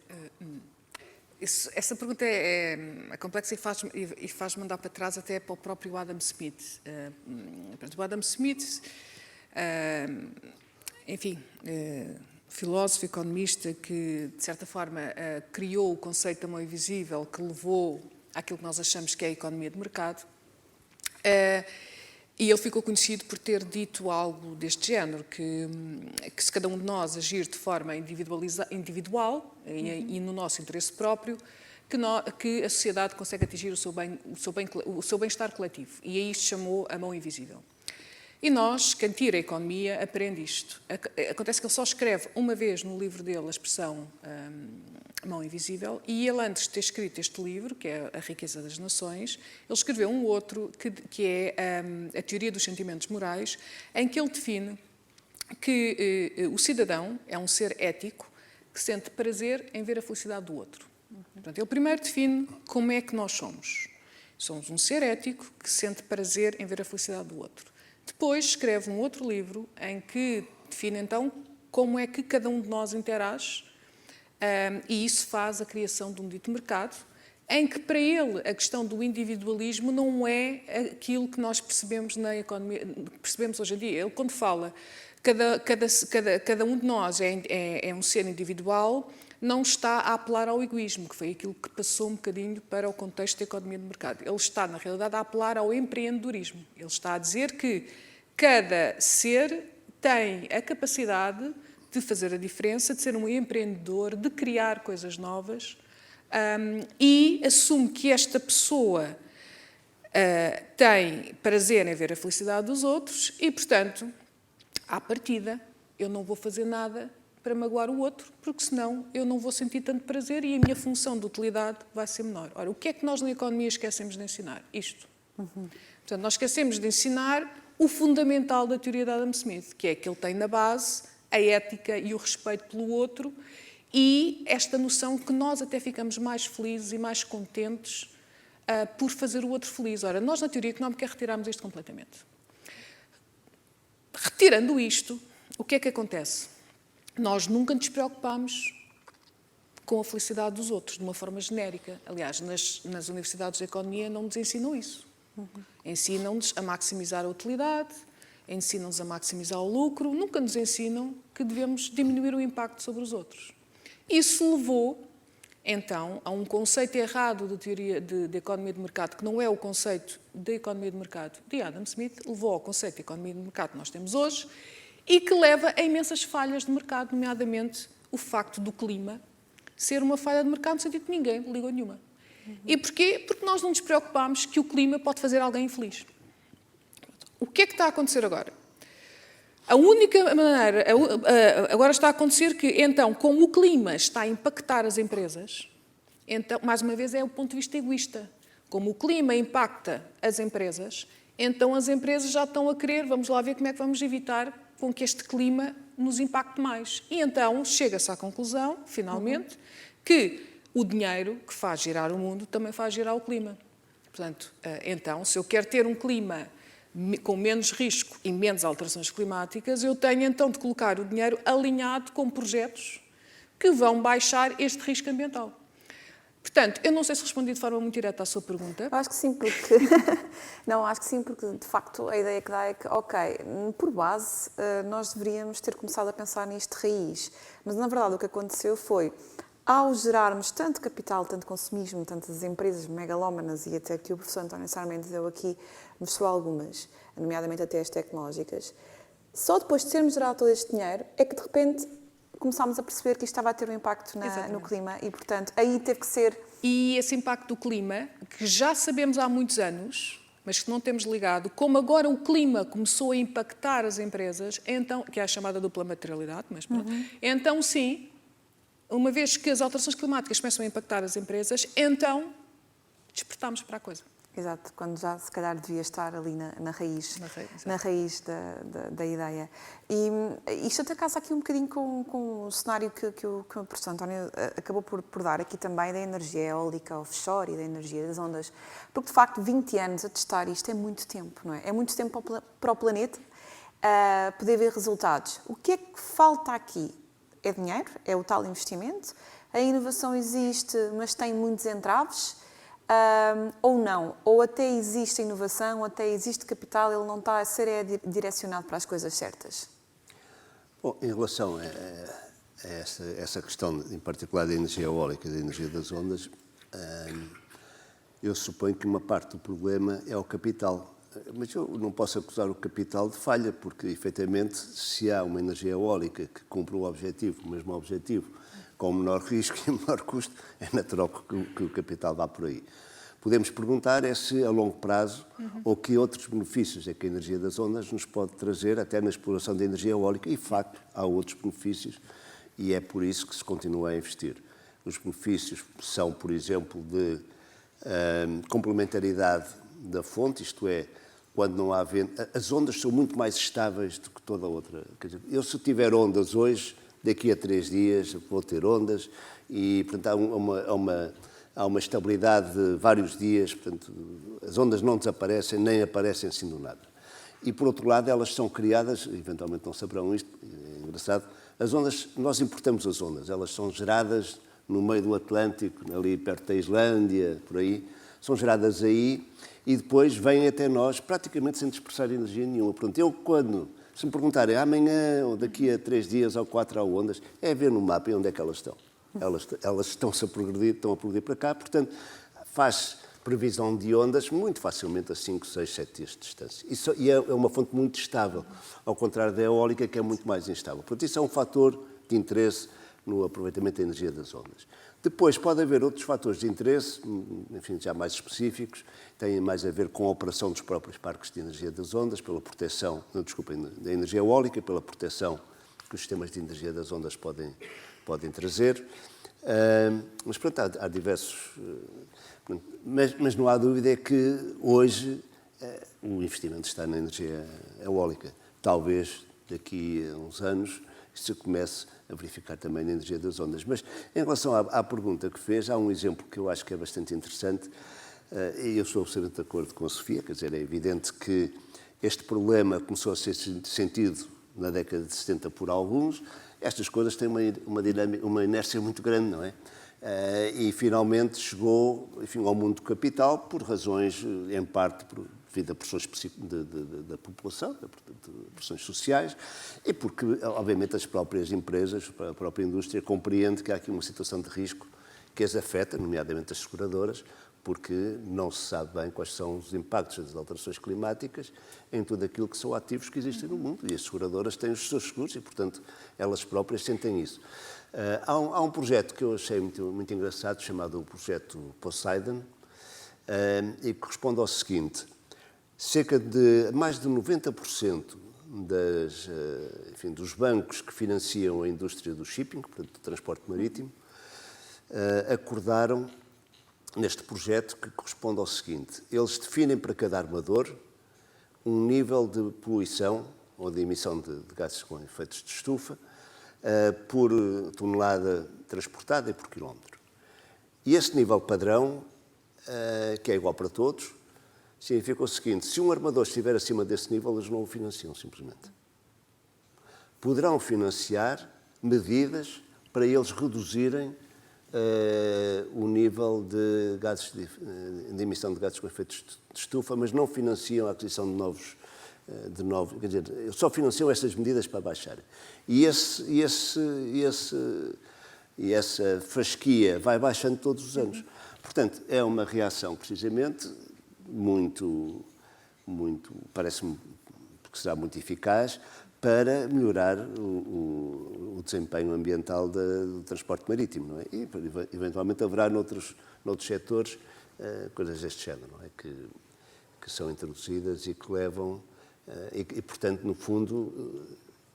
essa pergunta é complexa e faz mandar para trás até para o próprio Adam Smith. O Adam Smith, enfim, filósofo, economista, que, de certa forma, criou o conceito da mão invisível que levou àquilo que nós achamos que é a economia de mercado. E ele ficou conhecido por ter dito algo deste género, que se cada um de nós agir de forma individual e no nosso interesse próprio, que a sociedade consegue atingir o seu bem-estar coletivo. E a isto chamou a mão invisível. E nós, quem tira a economia, aprende isto. Acontece que ele só escreve uma vez no livro dele a expressão mão invisível, e ele, antes de ter escrito este livro, que é A Riqueza das Nações, ele escreveu um outro, que é a Teoria dos Sentimentos Morais, em que ele define que o cidadão é um ser ético que sente prazer em ver a felicidade do outro. Portanto, ele primeiro define como é que nós somos. Somos um ser ético que sente prazer em ver a felicidade do outro. Depois escreve um outro livro em que define então como é que cada um de nós interage, e isso faz a criação de um dito mercado, em que para ele a questão do individualismo não é aquilo que nós percebemos na economia, percebemos hoje em dia. Ele, quando fala cada um de nós é um ser individual, não está a apelar ao egoísmo, que foi aquilo que passou um bocadinho para o contexto da economia de mercado. Ele está, na realidade, a apelar ao empreendedorismo. Ele está a dizer que cada ser tem a capacidade de fazer a diferença, de ser um empreendedor, de criar coisas novas, e assume que esta pessoa tem prazer em ver a felicidade dos outros e, portanto, à partida, eu não vou fazer nada para magoar o outro, porque senão eu não vou sentir tanto prazer e a minha função de utilidade vai ser menor. Ora, o que é que nós na economia esquecemos de ensinar? Isto. Portanto, nós esquecemos de ensinar o fundamental da teoria de Adam Smith, que é que ele tem na base a ética e o respeito pelo outro e esta noção que nós até ficamos mais felizes e mais contentes por fazer o outro feliz. Ora, nós na teoria económica retiramos isto completamente. Retirando isto, o que é que acontece? Nós nunca nos preocupamos com a felicidade dos outros, de uma forma genérica. Aliás, nas universidades de economia não nos ensinam isso. Ensinam-nos a maximizar a utilidade, ensinam-nos a maximizar o lucro, nunca nos ensinam que devemos diminuir o impacto sobre os outros. Isso levou, então, a um conceito errado de teoria de economia de mercado, que não é o conceito de economia de mercado de Adam Smith, levou ao conceito de economia de mercado que nós temos hoje e que leva a imensas falhas de mercado, nomeadamente o facto do clima ser uma falha de mercado no sentido que ninguém ligou nenhuma. E porquê? Porque nós não nos preocupamos que o clima pode fazer alguém infeliz. O que é que está a acontecer agora? A única maneira, agora está a acontecer que, então, como o clima está a impactar as empresas, então, mais uma vez, é o ponto de vista egoísta. Como o clima impacta as empresas, então as empresas já estão a querer, vamos lá ver como é que vamos evitar com que este clima nos impacte mais. E então chega-se à conclusão, finalmente, que o dinheiro que faz girar o mundo também faz girar o clima. Portanto, então, se eu quero ter um clima com menos risco e menos alterações climáticas, eu tenho então de colocar o dinheiro alinhado com projetos que vão baixar este risco ambiental. Portanto, eu não sei se respondi de forma muito direta à sua pergunta. Acho que sim, porque... Não, acho que sim, porque de facto a ideia que dá é que, ok, por base, nós deveríamos ter começado a pensar nisto de raiz. Mas na verdade o que aconteceu foi, ao gerarmos tanto capital, tanto consumismo, tantas empresas megalómanas, e até que o professor António Sarmento deu aqui, mostrou algumas, nomeadamente até as tecnológicas, só depois de termos gerado todo este dinheiro é que de repente começámos a perceber que isto estava a ter um impacto no clima e, portanto, aí teve que ser... E esse impacto do clima, que já sabemos há muitos anos, mas que não temos ligado, como agora o clima começou a impactar as empresas, então, que é a chamada dupla materialidade, mas pronto, então sim, uma vez que as alterações climáticas começam a impactar as empresas, então despertamos para a coisa. Exato, quando já se calhar devia estar ali na raiz da ideia. E isto até casa aqui um bocadinho com o cenário que o professor António acabou por dar aqui também da energia eólica offshore e da energia das ondas, porque de facto 20 anos a testar isto é muito tempo, não é? É muito tempo para o planeta poder ver resultados. O que é que falta aqui? É dinheiro? É o tal investimento? A inovação existe, mas tem muitos entraves? Ou não, ou até existe inovação, até existe capital, ele não está a ser direcionado para as coisas certas? Bom, em relação a essa questão, em particular da energia eólica e da energia das ondas, eu suponho que uma parte do problema é o capital. Mas eu não posso acusar o capital de falha, porque, efetivamente, se há uma energia eólica que cumpre o mesmo objetivo, com menor risco e menor custo, é natural que o capital vá por aí. Podemos perguntar se, a longo prazo, ou que outros benefícios é que a energia das ondas nos pode trazer, até na exploração da energia eólica, e, de facto, há outros benefícios, e é por isso que se continua a investir. Os benefícios são, por exemplo, de complementaridade da fonte, isto é, quando não há vento, as ondas são muito mais estáveis do que toda outra. Quer dizer, eu, se tiver ondas hoje, daqui a 3 dias vou ter ondas e, portanto, há uma estabilidade de vários dias, portanto, as ondas não desaparecem, nem aparecem assim do nada. E, por outro lado, elas são criadas, eventualmente não saberão isto, é engraçado, as ondas, nós importamos as ondas, elas são geradas no meio do Atlântico, ali perto da Islândia, por aí, são geradas aí e depois vêm até nós praticamente sem dispersar energia nenhuma. Portanto, eu quando... Se me perguntarem amanhã ou daqui a 3 dias ou 4 há ondas, é ver no mapa onde é que elas estão. Elas estão-se a progredir para cá, portanto, faz previsão de ondas muito facilmente a 5, 6, 7 dias de distância. E é uma fonte muito estável, ao contrário da eólica, que é muito mais instável. Portanto, isso é um fator de interesse no aproveitamento da energia das ondas. Depois pode haver outros fatores de interesse, enfim, já mais específicos, têm mais a ver com a operação dos próprios parques de energia das ondas, pela proteção, da energia eólica, pela proteção que os sistemas de energia das ondas podem trazer. Mas pronto, há diversos... Mas não há dúvida que hoje o investimento está na energia eólica. Talvez daqui a uns anos se comece a verificar também na energia das ondas. Mas em relação à pergunta que fez, há um exemplo que eu acho que é bastante interessante, e eu estou absolutamente de acordo com a Sofia, quer dizer, é evidente que este problema começou a ser sentido na década de 70 por alguns. Estas coisas têm uma inércia muito grande, não é? E finalmente chegou, enfim, ao mundo do capital por razões, em parte, devido a pressões da população, de pressões sociais, e porque, obviamente, as próprias empresas, a própria indústria, compreende que há aqui uma situação de risco que as afeta, nomeadamente as seguradoras, porque não se sabe bem quais são os impactos das alterações climáticas em tudo aquilo que são ativos que existem no mundo. E as seguradoras têm os seus seguros e, portanto, elas próprias sentem isso. Há um projeto que eu achei muito engraçado, chamado o Projeto Poseidon, e que corresponde ao seguinte: cerca de mais de 90% dos bancos que financiam a indústria do shipping, portanto, do transporte marítimo, acordaram neste projeto que corresponde ao seguinte: eles definem para cada armador um nível de poluição ou de emissão de gases com efeitos de estufa por tonelada transportada e por quilómetro. E este nível padrão, que é igual para todos, significa o seguinte: se um armador estiver acima desse nível, eles não o financiam, simplesmente. Poderão financiar medidas para eles reduzirem o nível de emissão de gases com efeitos de estufa, mas não financiam a aquisição de novos, quer dizer, só financiam estas medidas para baixar. E essa fasquia vai baixando todos os anos. Portanto, é uma reação, precisamente, parece-me que será muito eficaz para melhorar o desempenho ambiental do transporte marítimo, não é? E, eventualmente, haverá noutros setores coisas deste género, não é? Que são introduzidas e que levam... E, portanto, no fundo,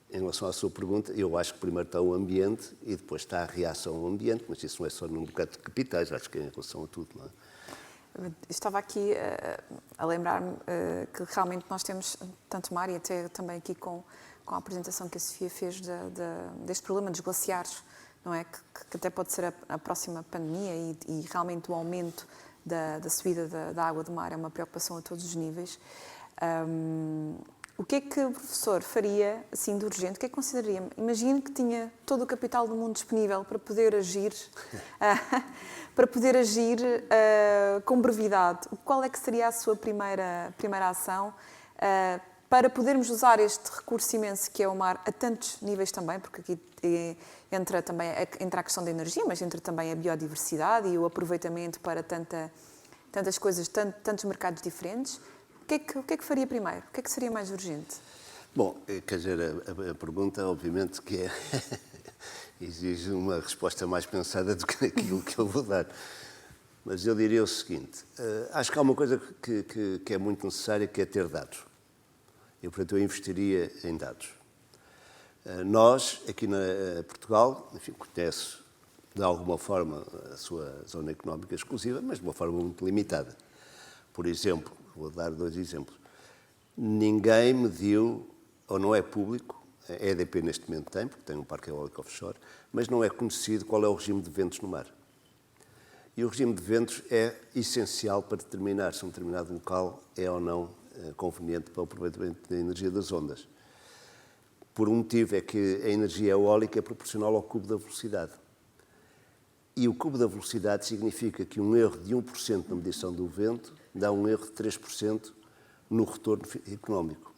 em relação à sua pergunta, eu acho que primeiro está o ambiente e depois está a reação ao ambiente, mas isso não é só num bocado de capitais, acho que é em relação a tudo, não é? Estava aqui a lembrar-me que realmente nós temos tanto mar, e até também aqui com a apresentação que a Sofia fez deste problema dos glaciares, não é? Que até pode ser a próxima pandemia e realmente o aumento da subida da água do mar é uma preocupação a todos os níveis. O que é que o professor faria, assim, de urgente? O que é que consideraria? Imagine que tinha todo o capital do mundo disponível para poder agir, com brevidade. Qual é que seria a sua primeira ação para podermos usar este recurso imenso que é o mar a tantos níveis também, porque aqui entra a questão da energia, mas entra também a biodiversidade e o aproveitamento para tantas coisas, tantos mercados diferentes. O que é que faria primeiro? O que é que seria mais urgente? Bom, quer dizer, a pergunta, obviamente, que exige uma resposta mais pensada do que aquilo que eu vou dar. Mas eu diria o seguinte: acho que há uma coisa que é muito necessária, que é ter dados. E, portanto, eu investiria em dados. Nós, aqui na Portugal, enfim, conhece de alguma forma a sua zona económica exclusiva, mas de uma forma muito limitada. Por exemplo, vou dar 2 exemplos. Ninguém mediu, ou não é público, a EDP neste momento tem, porque tem um parque eólico offshore, mas não é conhecido qual é o regime de ventos no mar. E o regime de ventos é essencial para determinar se um determinado local é ou não conveniente para o aproveitamento da energia das ondas. Por um motivo, é que a energia eólica é proporcional ao cubo da velocidade. E o cubo da velocidade significa que um erro de 1% na medição do vento dá um erro de 3% no retorno económico.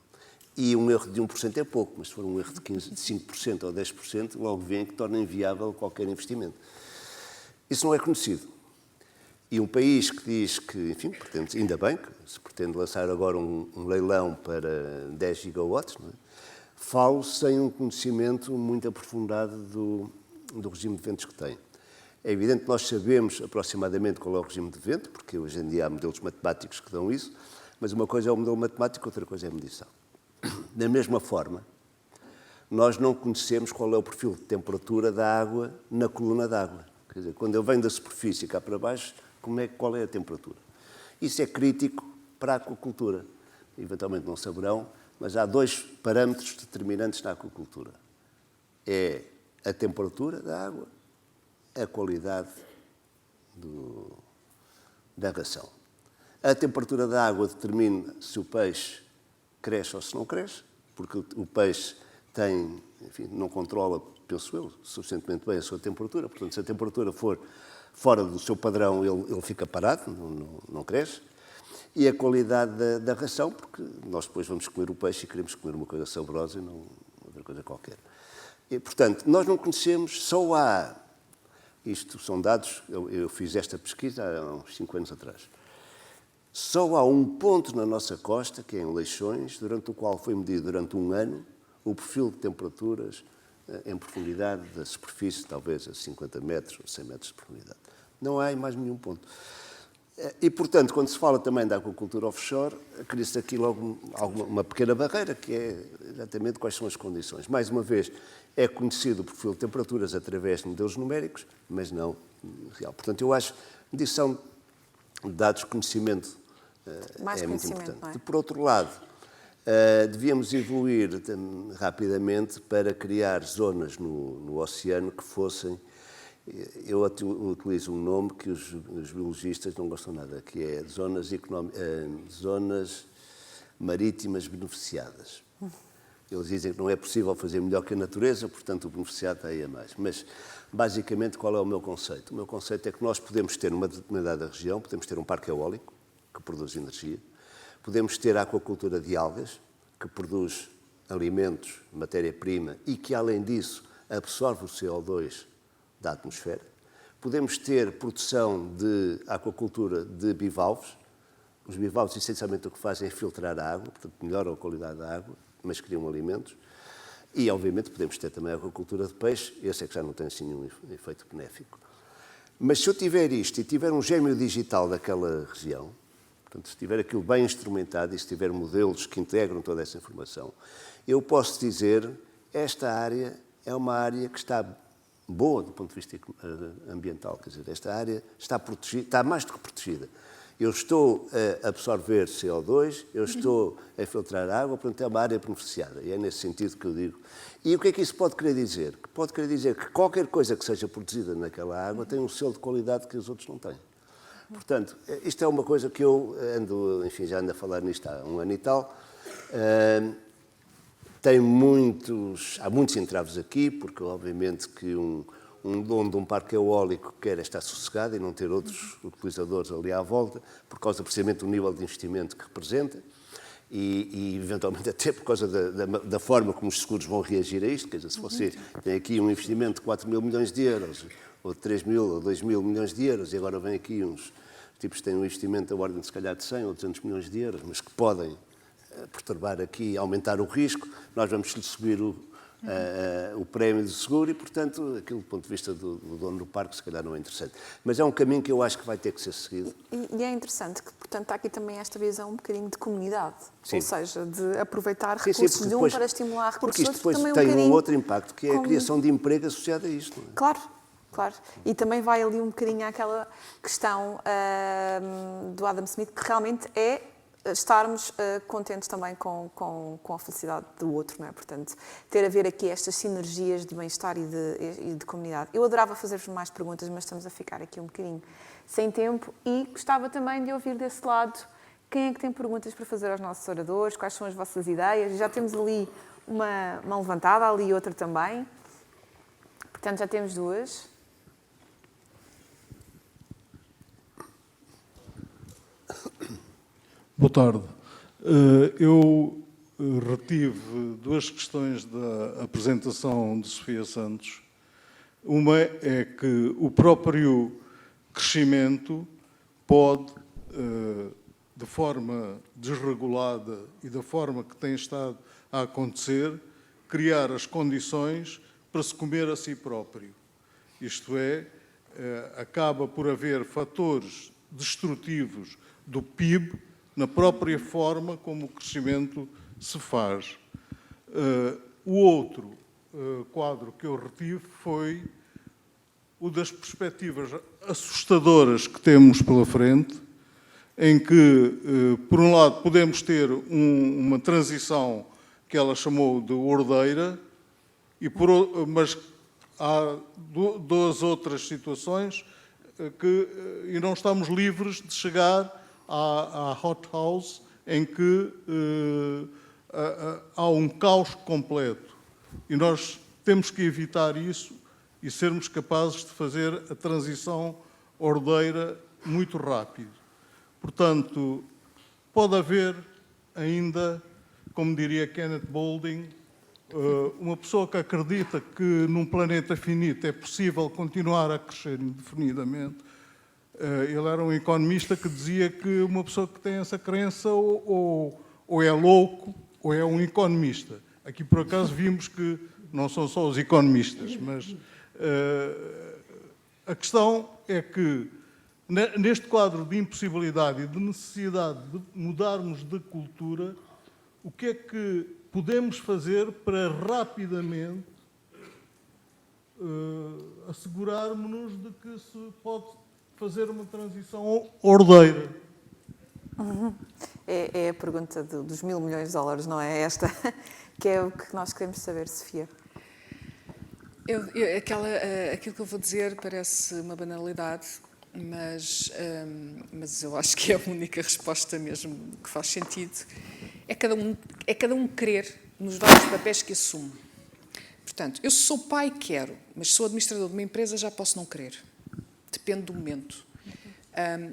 E um erro de 1% é pouco, mas se for um erro de 5% ou 10%, logo vem que torna inviável qualquer investimento. Isso não é conhecido. E um país que diz que, enfim, pretende, ainda bem, que se pretende lançar agora um leilão para 10 gigawatts, não é? Falo sem um conhecimento muito aprofundado do regime de ventos que tem. É evidente que nós sabemos aproximadamente qual é o regime de vento, porque hoje em dia há modelos matemáticos que dão isso, mas uma coisa é o modelo matemático, outra coisa é a medição. Da mesma forma, nós não conhecemos qual é o perfil de temperatura da água na coluna d'água. Quer dizer, quando eu venho da superfície cá para baixo, qual é a temperatura? Isso é crítico para a aquacultura. Eventualmente não saberão, mas há 2 parâmetros determinantes na aquacultura. É a temperatura da água, a qualidade da ração. A temperatura da água determina se o peixe cresce ou se não cresce, porque o peixe não controla, penso eu, suficientemente bem a sua temperatura. Portanto, se a temperatura for fora do seu padrão, ele fica parado, não cresce. E a qualidade da ração, porque nós depois vamos comer o peixe e queremos comer uma coisa saborosa e não outra coisa qualquer. E, portanto, nós não conhecemos, só há... Isto são dados, eu fiz esta pesquisa há uns 5 anos atrás. Só há um ponto na nossa costa, que é em Leixões, durante o qual foi medido durante 1 ano o perfil de temperaturas em profundidade da superfície, talvez a 50 metros ou 100 metros de profundidade. Não há em mais nenhum ponto. E, portanto, quando se fala também da aquacultura offshore, cria-se aqui logo uma pequena barreira, que é exatamente quais são as condições. Mais uma vez, é conhecido o perfil de temperaturas através de modelos numéricos, mas não real. Portanto, eu acho que medição de dados, conhecimento é muito importante. Não é? Por outro lado, devíamos evoluir rapidamente para criar zonas no oceano que fossem... Eu utilizo um nome que os biologistas não gostam nada, que é zonas marítimas beneficiadas. Eles dizem que não é possível fazer melhor que a natureza, portanto o beneficiado está aí a mais. Mas, basicamente, qual é o meu conceito? O meu conceito é que nós podemos ter, numa determinada região, podemos ter um parque eólico, que produz energia, podemos ter a aquacultura de algas, que produz alimentos, matéria-prima, e que, além disso, absorve o CO2 da atmosfera. Podemos ter produção de aquacultura de bivalves. Os bivalves, essencialmente, o que fazem é filtrar a água, portanto, melhoram a qualidade da água, mas criam alimentos. E, obviamente, podemos ter também a aquacultura de peixe. Esse é que já não tem assim nenhum efeito benéfico. Mas se eu tiver isto e tiver um gêmeo digital daquela região, portanto, se tiver aquilo bem instrumentado e se tiver modelos que integram toda essa informação, eu posso dizer esta área é uma área que está boa do ponto de vista ambiental, quer dizer, esta área está protegida, está mais do que protegida. Eu estou a absorver CO2, eu estou a filtrar água, portanto é uma área beneficiada, e é nesse sentido que eu digo. E o que é que isso pode querer dizer? Pode querer dizer que qualquer coisa que seja produzida naquela água tem um selo de qualidade que os outros não têm. Portanto, isto é uma coisa que eu já ando a falar nisto há um ano e tal. Há muitos entraves aqui, porque obviamente que um dono de um parque eólico quer estar sossegado e não ter outros utilizadores ali à volta, por causa precisamente do nível de investimento que representa e eventualmente até por causa da forma como os seguros vão reagir a isto. Quer dizer, se você tem aqui um investimento de 4 mil milhões de euros, ou de 3 mil ou 2 mil milhões de euros, e agora vem aqui uns tipos que têm um investimento da ordem de se calhar de 100 ou 200 milhões de euros, mas que podem perturbar aqui, aumentar o risco, nós vamos-lhe subir o prémio de seguro e, portanto, aquilo do ponto de vista do dono do parque, se calhar não é interessante. Mas é um caminho que eu acho que vai ter que ser seguido. E é interessante que, portanto, há aqui também esta visão um bocadinho de comunidade, sim. Ou seja, de aproveitar recursos de um para estimular recursos porque isto depois também tem um outro impacto, que é a criação de emprego associado a isto. Não é? Claro. E também vai ali um bocadinho àquela questão do Adam Smith, que realmente é estarmos contentes também com a felicidade do outro, não é? Portanto, ter a ver aqui estas sinergias de bem-estar e de comunidade. Eu adorava fazer-vos mais perguntas, mas estamos a ficar aqui um bocadinho sem tempo e gostava também de ouvir desse lado quem é que tem perguntas para fazer aos nossos oradores, quais são as vossas ideias. Já temos ali uma levantada, ali outra também. Portanto, já temos duas. Boa tarde. Eu retive duas questões da apresentação de Sofia Santos. Uma é que o próprio crescimento pode, de forma desregulada e da forma que tem estado a acontecer, criar as condições para se comer a si próprio. Isto é, acaba por haver fatores destrutivos do PIB na própria forma como o crescimento se faz. O outro quadro que eu retive foi o das perspectivas assustadoras que temos pela frente, em que, por um lado, podemos ter uma transição que ela chamou de ordeira, mas há duas outras situações e não estamos livres de chegar à hot house, em que há um caos completo. E nós temos que evitar isso e sermos capazes de fazer a transição ordeira muito rápido. Portanto, pode haver ainda, como diria Kenneth Boulding, uma pessoa que acredita que num planeta finito é possível continuar a crescer indefinidamente. Ele era um economista que dizia que uma pessoa que tem essa crença ou é louco ou é um economista. Aqui, por acaso, vimos que não são só os economistas, mas a questão é que neste quadro de impossibilidade e de necessidade de mudarmos de cultura, o que é que podemos fazer para rapidamente assegurarmos-nos de que se pode fazer uma transição ordeira? É a pergunta dos $1.000 milhões, não é esta? Que é o que nós queremos saber, Sofia. Aquilo que eu vou dizer parece uma banalidade, mas eu acho que é a única resposta mesmo que faz sentido. É cada um querer nos vários papéis que assume. Portanto, eu sou pai, quero, mas sou administrador de uma empresa, já posso não querer. Depende do momento.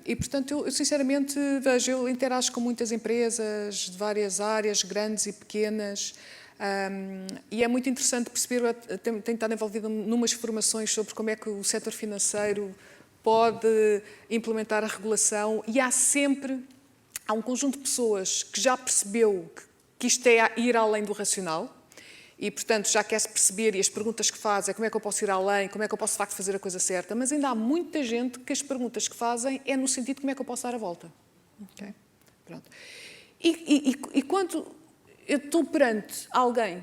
E, portanto, eu sinceramente vejo, eu interajo com muitas empresas de várias áreas, grandes e pequenas, e é muito interessante perceber, tenho estado envolvida numas formações sobre como é que o setor financeiro pode implementar a regulação, e há um conjunto de pessoas que já percebeu que isto é ir além do racional, e, portanto, já quer-se perceber, e as perguntas que faz é como é que eu posso ir além, como é que eu posso, de facto, fazer a coisa certa, mas ainda há muita gente que as perguntas que fazem é no sentido de como é que eu posso dar a volta. Okay? Pronto. E quando eu estou perante alguém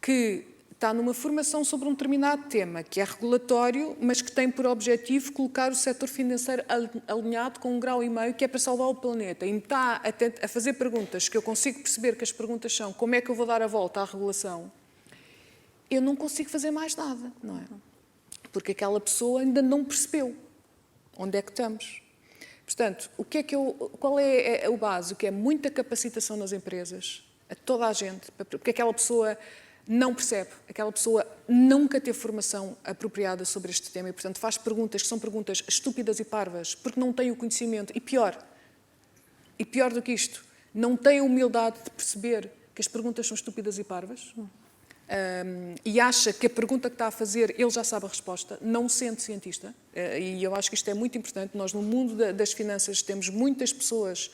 que está numa formação sobre um determinado tema, que é regulatório, mas que tem por objetivo colocar o setor financeiro alinhado com 1,5 graus, que é para salvar o planeta, e me está a fazer perguntas que eu consigo perceber que as perguntas são como é que eu vou dar a volta à regulação, eu não consigo fazer mais nada, não é? Porque aquela pessoa ainda não percebeu onde é que estamos. Portanto, qual é o básico? É muita capacitação nas empresas, a toda a gente, porque aquela pessoa não percebe, aquela pessoa nunca teve formação apropriada sobre este tema e, portanto, faz perguntas que são perguntas estúpidas e parvas, porque não tem o conhecimento. E pior do que isto, não tem a humildade de perceber que as perguntas são estúpidas e parvas, e acha que a pergunta que está a fazer, ele já sabe a resposta, não se sente cientista. E eu acho que isto é muito importante. Nós, no mundo das finanças, temos muitas pessoas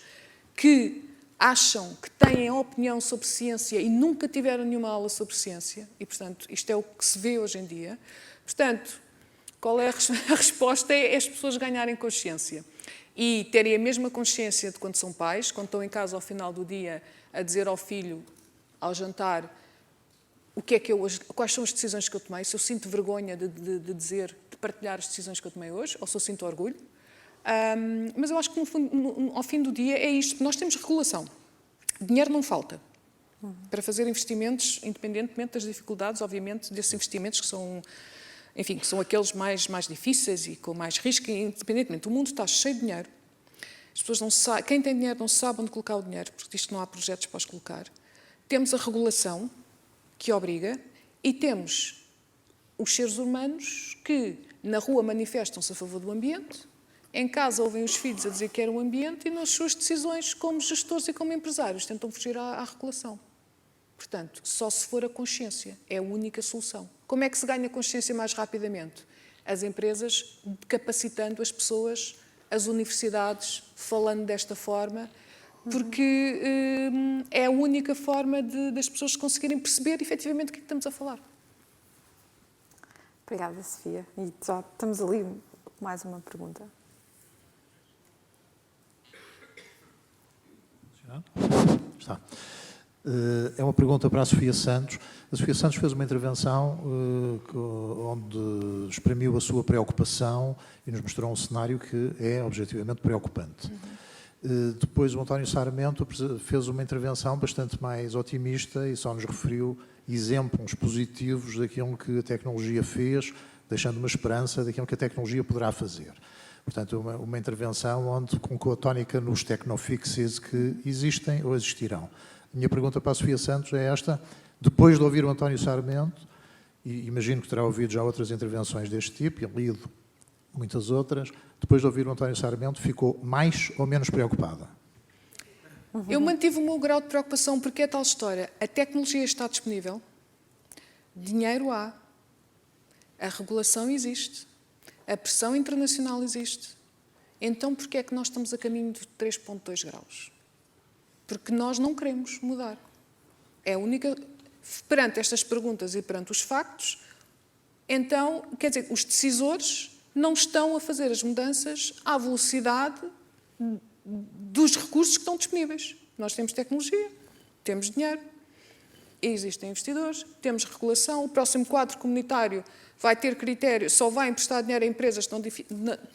que acham que têm a opinião sobre ciência e nunca tiveram nenhuma aula sobre ciência, e, portanto, isto é o que se vê hoje em dia. Portanto, qual é a resposta? É as pessoas ganharem consciência e terem a mesma consciência de quando são pais, quando estão em casa ao final do dia a dizer ao filho, ao jantar, quais são as decisões que eu tomei, se eu sinto vergonha de dizer, de partilhar as decisões que eu tomei hoje, ou se eu sinto orgulho. Mas eu acho que, no fundo, ao fim do dia, é isto. Nós temos regulação. Dinheiro não falta para fazer investimentos, independentemente das dificuldades, obviamente, desses investimentos que são, enfim, que são aqueles mais difíceis e com mais risco, independentemente. O mundo está cheio de dinheiro. As pessoas não sabem, quem tem dinheiro não sabe onde colocar o dinheiro, porque diz que não há projetos para os colocar. Temos a regulação, que obriga, e temos os seres humanos que, na rua, manifestam-se a favor do ambiente, em casa ouvem os filhos a dizer que querem o ambiente e nas suas decisões, como gestores e como empresários, tentam fugir à regulação. Portanto, só se for a consciência, é a única solução. Como é que se ganha consciência mais rapidamente? As empresas capacitando as pessoas, as universidades falando desta forma, porque é a única forma das pessoas conseguirem perceber efetivamente o que é que estamos a falar. Obrigada, Sofia. E já estamos ali, mais uma pergunta. Está. É uma pergunta para a Sofia Santos. A Sofia Santos fez uma intervenção onde exprimiu a sua preocupação e nos mostrou um cenário que é objetivamente preocupante. Depois o António Sarmento fez uma intervenção bastante mais otimista e só nos referiu exemplos positivos daquilo que a tecnologia fez, deixando uma esperança daquilo que a tecnologia poderá fazer. Portanto, uma intervenção onde colocou a tónica nos technofixes que existem ou existirão. A minha pergunta para a Sofia Santos é esta: depois de ouvir o António Sarmento, e imagino que terá ouvido já outras intervenções deste tipo, e lido muitas outras, depois de ouvir o António Sarmento, ficou mais ou menos preocupada? Eu mantive o meu grau de preocupação porque é tal história. A tecnologia está disponível, dinheiro há, a regulação existe, a pressão internacional existe. Então, porquê é que nós estamos a caminho de 3,2 graus? Porque nós não queremos mudar. É a única... Perante estas perguntas e perante os factos, então, quer dizer, os decisores não estão a fazer as mudanças à velocidade dos recursos que estão disponíveis. Nós temos tecnologia, temos dinheiro, existem investidores, temos regulação, o próximo quadro comunitário vai ter critérios, só vai emprestar dinheiro a empresas que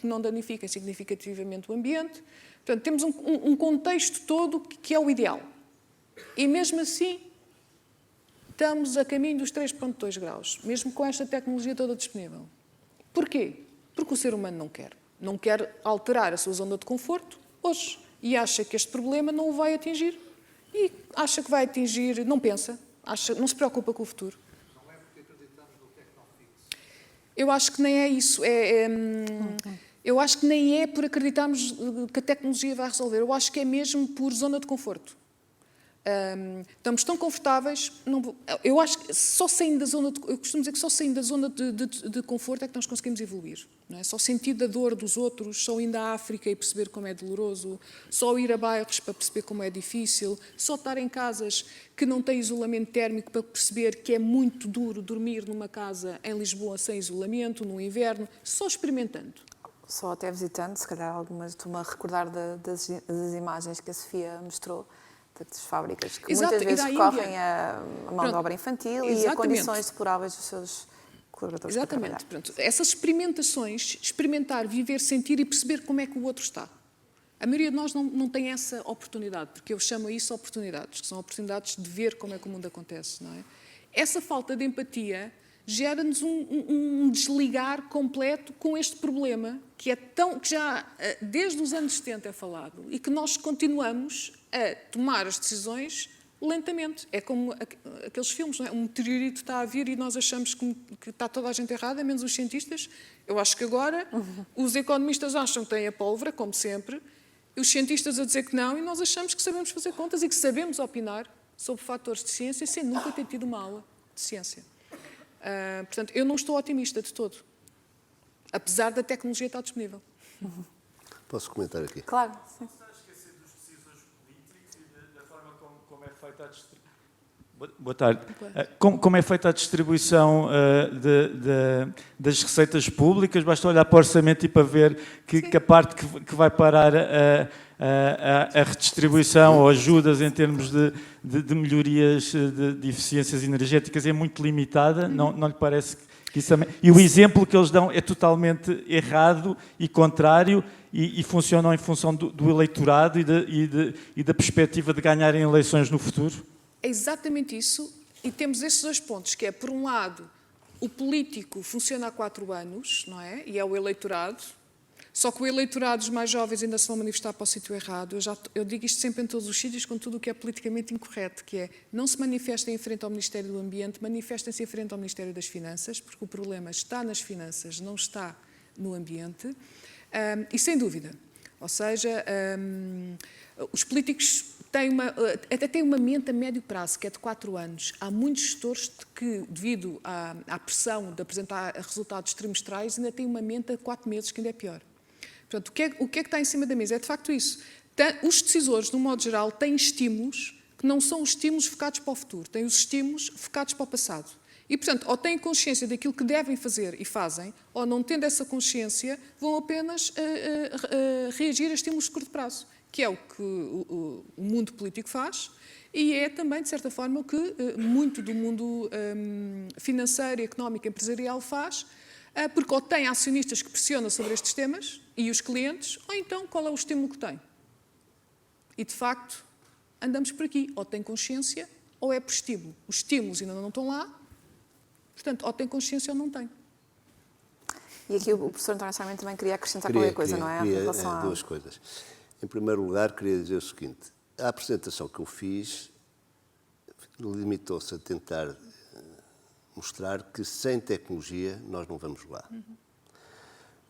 não danifiquem significativamente o ambiente. Portanto, temos um contexto todo que é o ideal. E mesmo assim, estamos a caminho dos 3,2 graus, mesmo com esta tecnologia toda disponível. Porquê? Porque o ser humano não quer. Não quer alterar a sua zona de conforto hoje. E acha que este problema não o vai atingir. E acha que vai atingir, não pensa, não se preocupa com o futuro. Não é porque acreditamos no Tecnofix. Eu acho que nem é isso. Eu acho que nem é por acreditarmos que a tecnologia vai resolver. Eu acho que é mesmo por zona de conforto. Estamos tão confortáveis. Eu acho que só saindo da zona eu costumo dizer que só saindo da zona de conforto é que nós conseguimos evoluir. Não é? Só sentir da dor dos outros, só indo à África e perceber como é doloroso, só ir a bairros para perceber como é difícil, só estar em casas que não têm isolamento térmico para perceber que é muito duro dormir numa casa em Lisboa sem isolamento, no inverno, só experimentando. Só até visitando, se calhar algumas, estou-me a recordar das imagens que a Sofia mostrou, das fábricas que muitas vezes recorrem a mão de obra infantil e a condições deploráveis dos seus colaboradores para trabalhar. Exatamente. Pronto. Essas experimentações, experimentar, viver, sentir e perceber como é que o outro está. A maioria de nós não tem essa oportunidade, porque eu chamo isso oportunidades, que são oportunidades de ver como é que o mundo acontece, não é? Essa falta de empatia gera-nos um desligar completo com este problema que já desde os anos 70 é falado e que nós continuamos a tomar as decisões lentamente. É como aqueles filmes, não é? Um meteorito está a vir e nós achamos que está toda a gente errada, menos os cientistas. Eu acho que agora os economistas acham que têm a pólvora, como sempre, e os cientistas a dizer que não, e nós achamos que sabemos fazer contas e que sabemos opinar sobre fatores de ciência sem nunca ter tido uma aula de ciência. Portanto, eu não estou otimista de todo, apesar da tecnologia estar disponível. Posso comentar aqui? Claro, sim. Está a esquecer dos decisores políticos e da forma como é feita a distribuição. Boa tarde. Como é feita a distribuição das receitas públicas? Basta olhar para o orçamento e para ver que a parte que vai parar a redistribuição ou ajudas em termos de melhorias de eficiências energéticas é muito limitada. Não lhe parece que isso também... E o exemplo que eles dão é totalmente errado e contrário e funcionam em função do eleitorado e da perspectiva de ganharem eleições no futuro? É exatamente isso, e temos estes dois pontos, que é, por um lado, o político funciona há 4 anos, não é? E é o eleitorado, só que o eleitorado, os mais jovens, ainda se vão manifestar para o sítio errado. Eu digo isto sempre em todos os sítios, com tudo o que é politicamente incorreto, que é, não se manifestem em frente ao Ministério do Ambiente, manifestem-se em frente ao Ministério das Finanças, porque o problema está nas finanças, não está no ambiente, e sem dúvida, ou seja, os políticos até têm uma mente a médio prazo, que é de 4 anos. Há muitos gestores que, devido à pressão de apresentar resultados trimestrais, ainda têm uma mente a 4 meses, que ainda é pior. Portanto, o que é que está em cima da mesa? É de facto isso. Os decisores, de um modo geral, têm estímulos que não são os estímulos focados para o futuro, têm os estímulos focados para o passado. E, portanto, ou têm consciência daquilo que devem fazer e fazem, ou não tendo essa consciência, vão apenas reagir a estímulos de curto prazo, que é o que o mundo político faz e é também, de certa forma, o que muito do mundo financeiro, económico, empresarial faz, porque ou tem acionistas que pressionam sobre estes temas e os clientes, ou então qual é o estímulo que tem. E, de facto, andamos por aqui. Ou tem consciência ou é por estímulo. Os estímulos ainda não estão lá, portanto, ou tem consciência ou não tem. E aqui o professor António Sarmento também queria acrescentar qualquer coisa, não é? Em relação a... Duas coisas. Em primeiro lugar, queria dizer o seguinte. A apresentação que eu fiz limitou-se a tentar mostrar que sem tecnologia nós não vamos lá.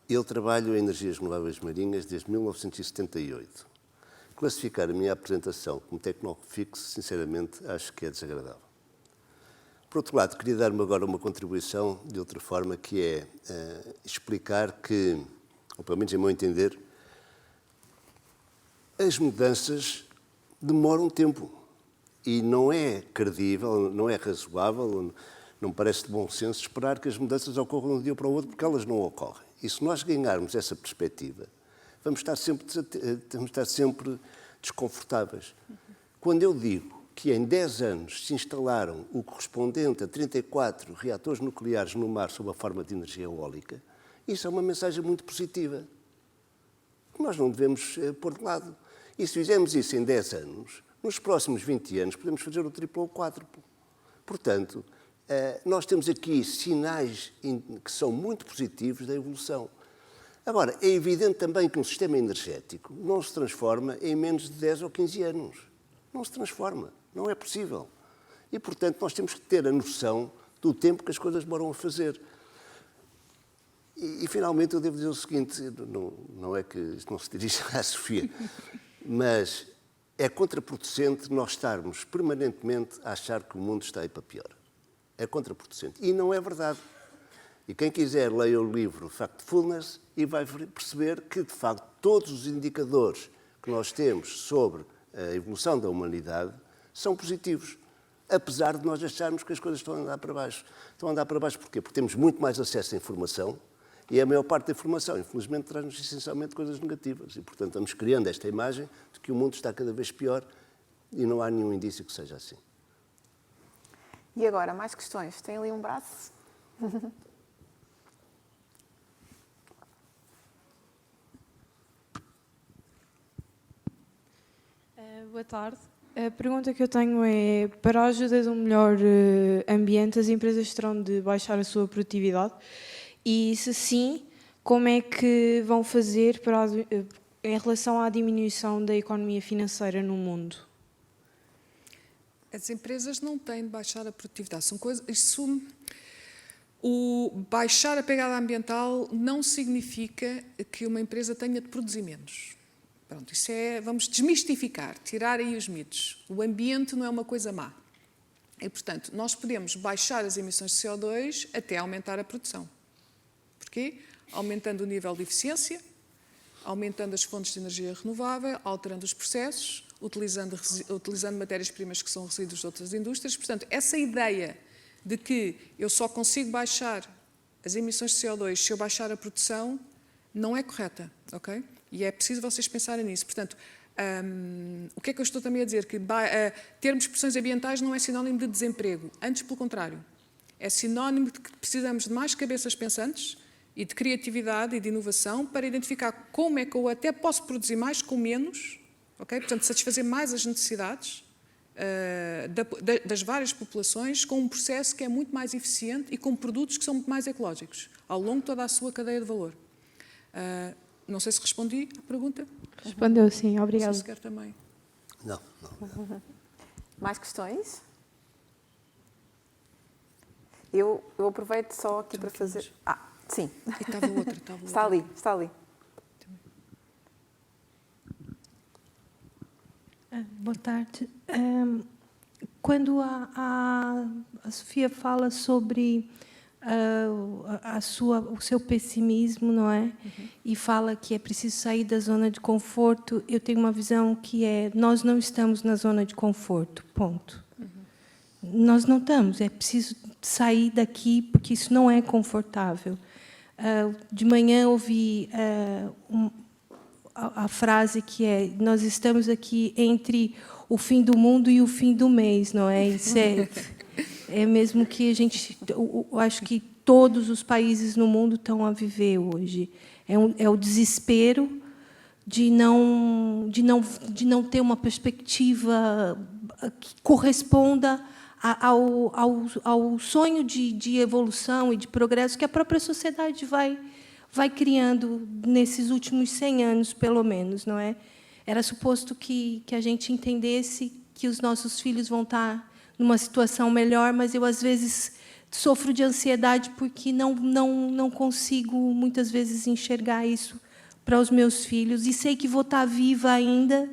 Eu trabalho em energias renováveis marinhas desde 1978. Classificar a minha apresentação como Tecnofix, sinceramente, acho que é desagradável. Por outro lado, queria dar-me agora uma contribuição de outra forma, que é explicar que, ou pelo menos em meu entender, as mudanças demoram tempo e não é credível, não é razoável, não me parece de bom senso esperar que as mudanças ocorram de um dia para o outro, porque elas não ocorrem. E se nós ganharmos essa perspectiva, vamos estar sempre desconfortáveis. Quando eu digo que em 10 anos se instalaram o correspondente a 34 reatores nucleares no mar sob a forma de energia eólica, isso é uma mensagem muito positiva, que nós não devemos pôr de lado. E se fizermos isso em 10 anos, nos próximos 20 anos podemos fazer o triplo ou o quádruplo. Portanto, nós temos aqui sinais que são muito positivos da evolução. Agora, é evidente também que um sistema energético não se transforma em menos de 10 ou 15 anos. Não se transforma, não é possível. E, portanto, nós temos que ter a noção do tempo que as coisas demoram a fazer. E finalmente, eu devo dizer o seguinte, não é que isto não se dirige à Sofia, mas é contraproducente nós estarmos permanentemente a achar que o mundo está aí para pior. É contraproducente. E não é verdade. E quem quiser, leia o livro Factfulness e vai perceber que, de facto, todos os indicadores que nós temos sobre a evolução da humanidade são positivos, apesar de nós acharmos que as coisas estão a andar para baixo. Estão a andar para baixo porquê? Porque temos muito mais acesso à informação e a maior parte da informação, infelizmente, traz-nos essencialmente coisas negativas. E, portanto, estamos criando esta imagem de que o mundo está cada vez pior e não há nenhum indício que seja assim. E agora, mais questões? Tem ali um braço? Boa tarde. A pergunta que eu tenho é, para a ajuda de um melhor ambiente, as empresas terão de baixar a sua produtividade? E, se sim, como é que vão fazer em relação à diminuição da economia financeira no mundo? As empresas não têm de baixar a produtividade. São coisas, o baixar a pegada ambiental não significa que uma empresa tenha de produzir menos. Pronto, isso é, vamos desmistificar, tirar aí os mitos. O ambiente não é uma coisa má. E, portanto, nós podemos baixar as emissões de CO2 até aumentar a produção. Porquê? Aumentando o nível de eficiência, aumentando as fontes de energia renovável, alterando os processos, utilizando matérias-primas que são resíduos de outras indústrias. Portanto, essa ideia de que eu só consigo baixar as emissões de CO2 se eu baixar a produção não é correta, ok? E é preciso vocês pensarem nisso. Portanto, o que é que eu estou também a dizer? Que termos pressões ambientais não é sinónimo de desemprego. Antes, pelo contrário. É sinónimo de que precisamos de mais cabeças pensantes e de criatividade e de inovação para identificar como é que eu até posso produzir mais com menos, ok? Portanto, satisfazer mais as necessidades das várias populações com um processo que é muito mais eficiente e com produtos que são muito mais ecológicos, ao longo de toda a sua cadeia de valor. Não sei se respondi à pergunta. Respondeu sim, obrigada. Não sei se quer também. Não. Mais questões? Eu aproveito só aqui para fazer... sim. E estava outra. Está ali. Boa tarde. Quando a Sofia fala sobre o seu pessimismo, não é? Uhum. E fala que é preciso sair da zona de conforto, eu tenho uma visão que é, nós não estamos na zona de conforto, ponto. Uhum. Nós não estamos, é preciso sair daqui, porque isso não é confortável. De manhã ouvi a frase que é, nós estamos aqui entre o fim do mundo e o fim do mês, não é? Isso é mesmo que a gente, eu acho que todos os países no mundo estão a viver hoje. É o desespero de não ter uma perspectiva que corresponda ao sonho de evolução e de progresso que a própria sociedade vai criando nesses últimos 100 anos, pelo menos, não é? Era suposto que a gente entendesse que os nossos filhos vão estar numa situação melhor, mas eu, às vezes, sofro de ansiedade porque não consigo, muitas vezes, enxergar isso para os meus filhos e sei que vou estar viva ainda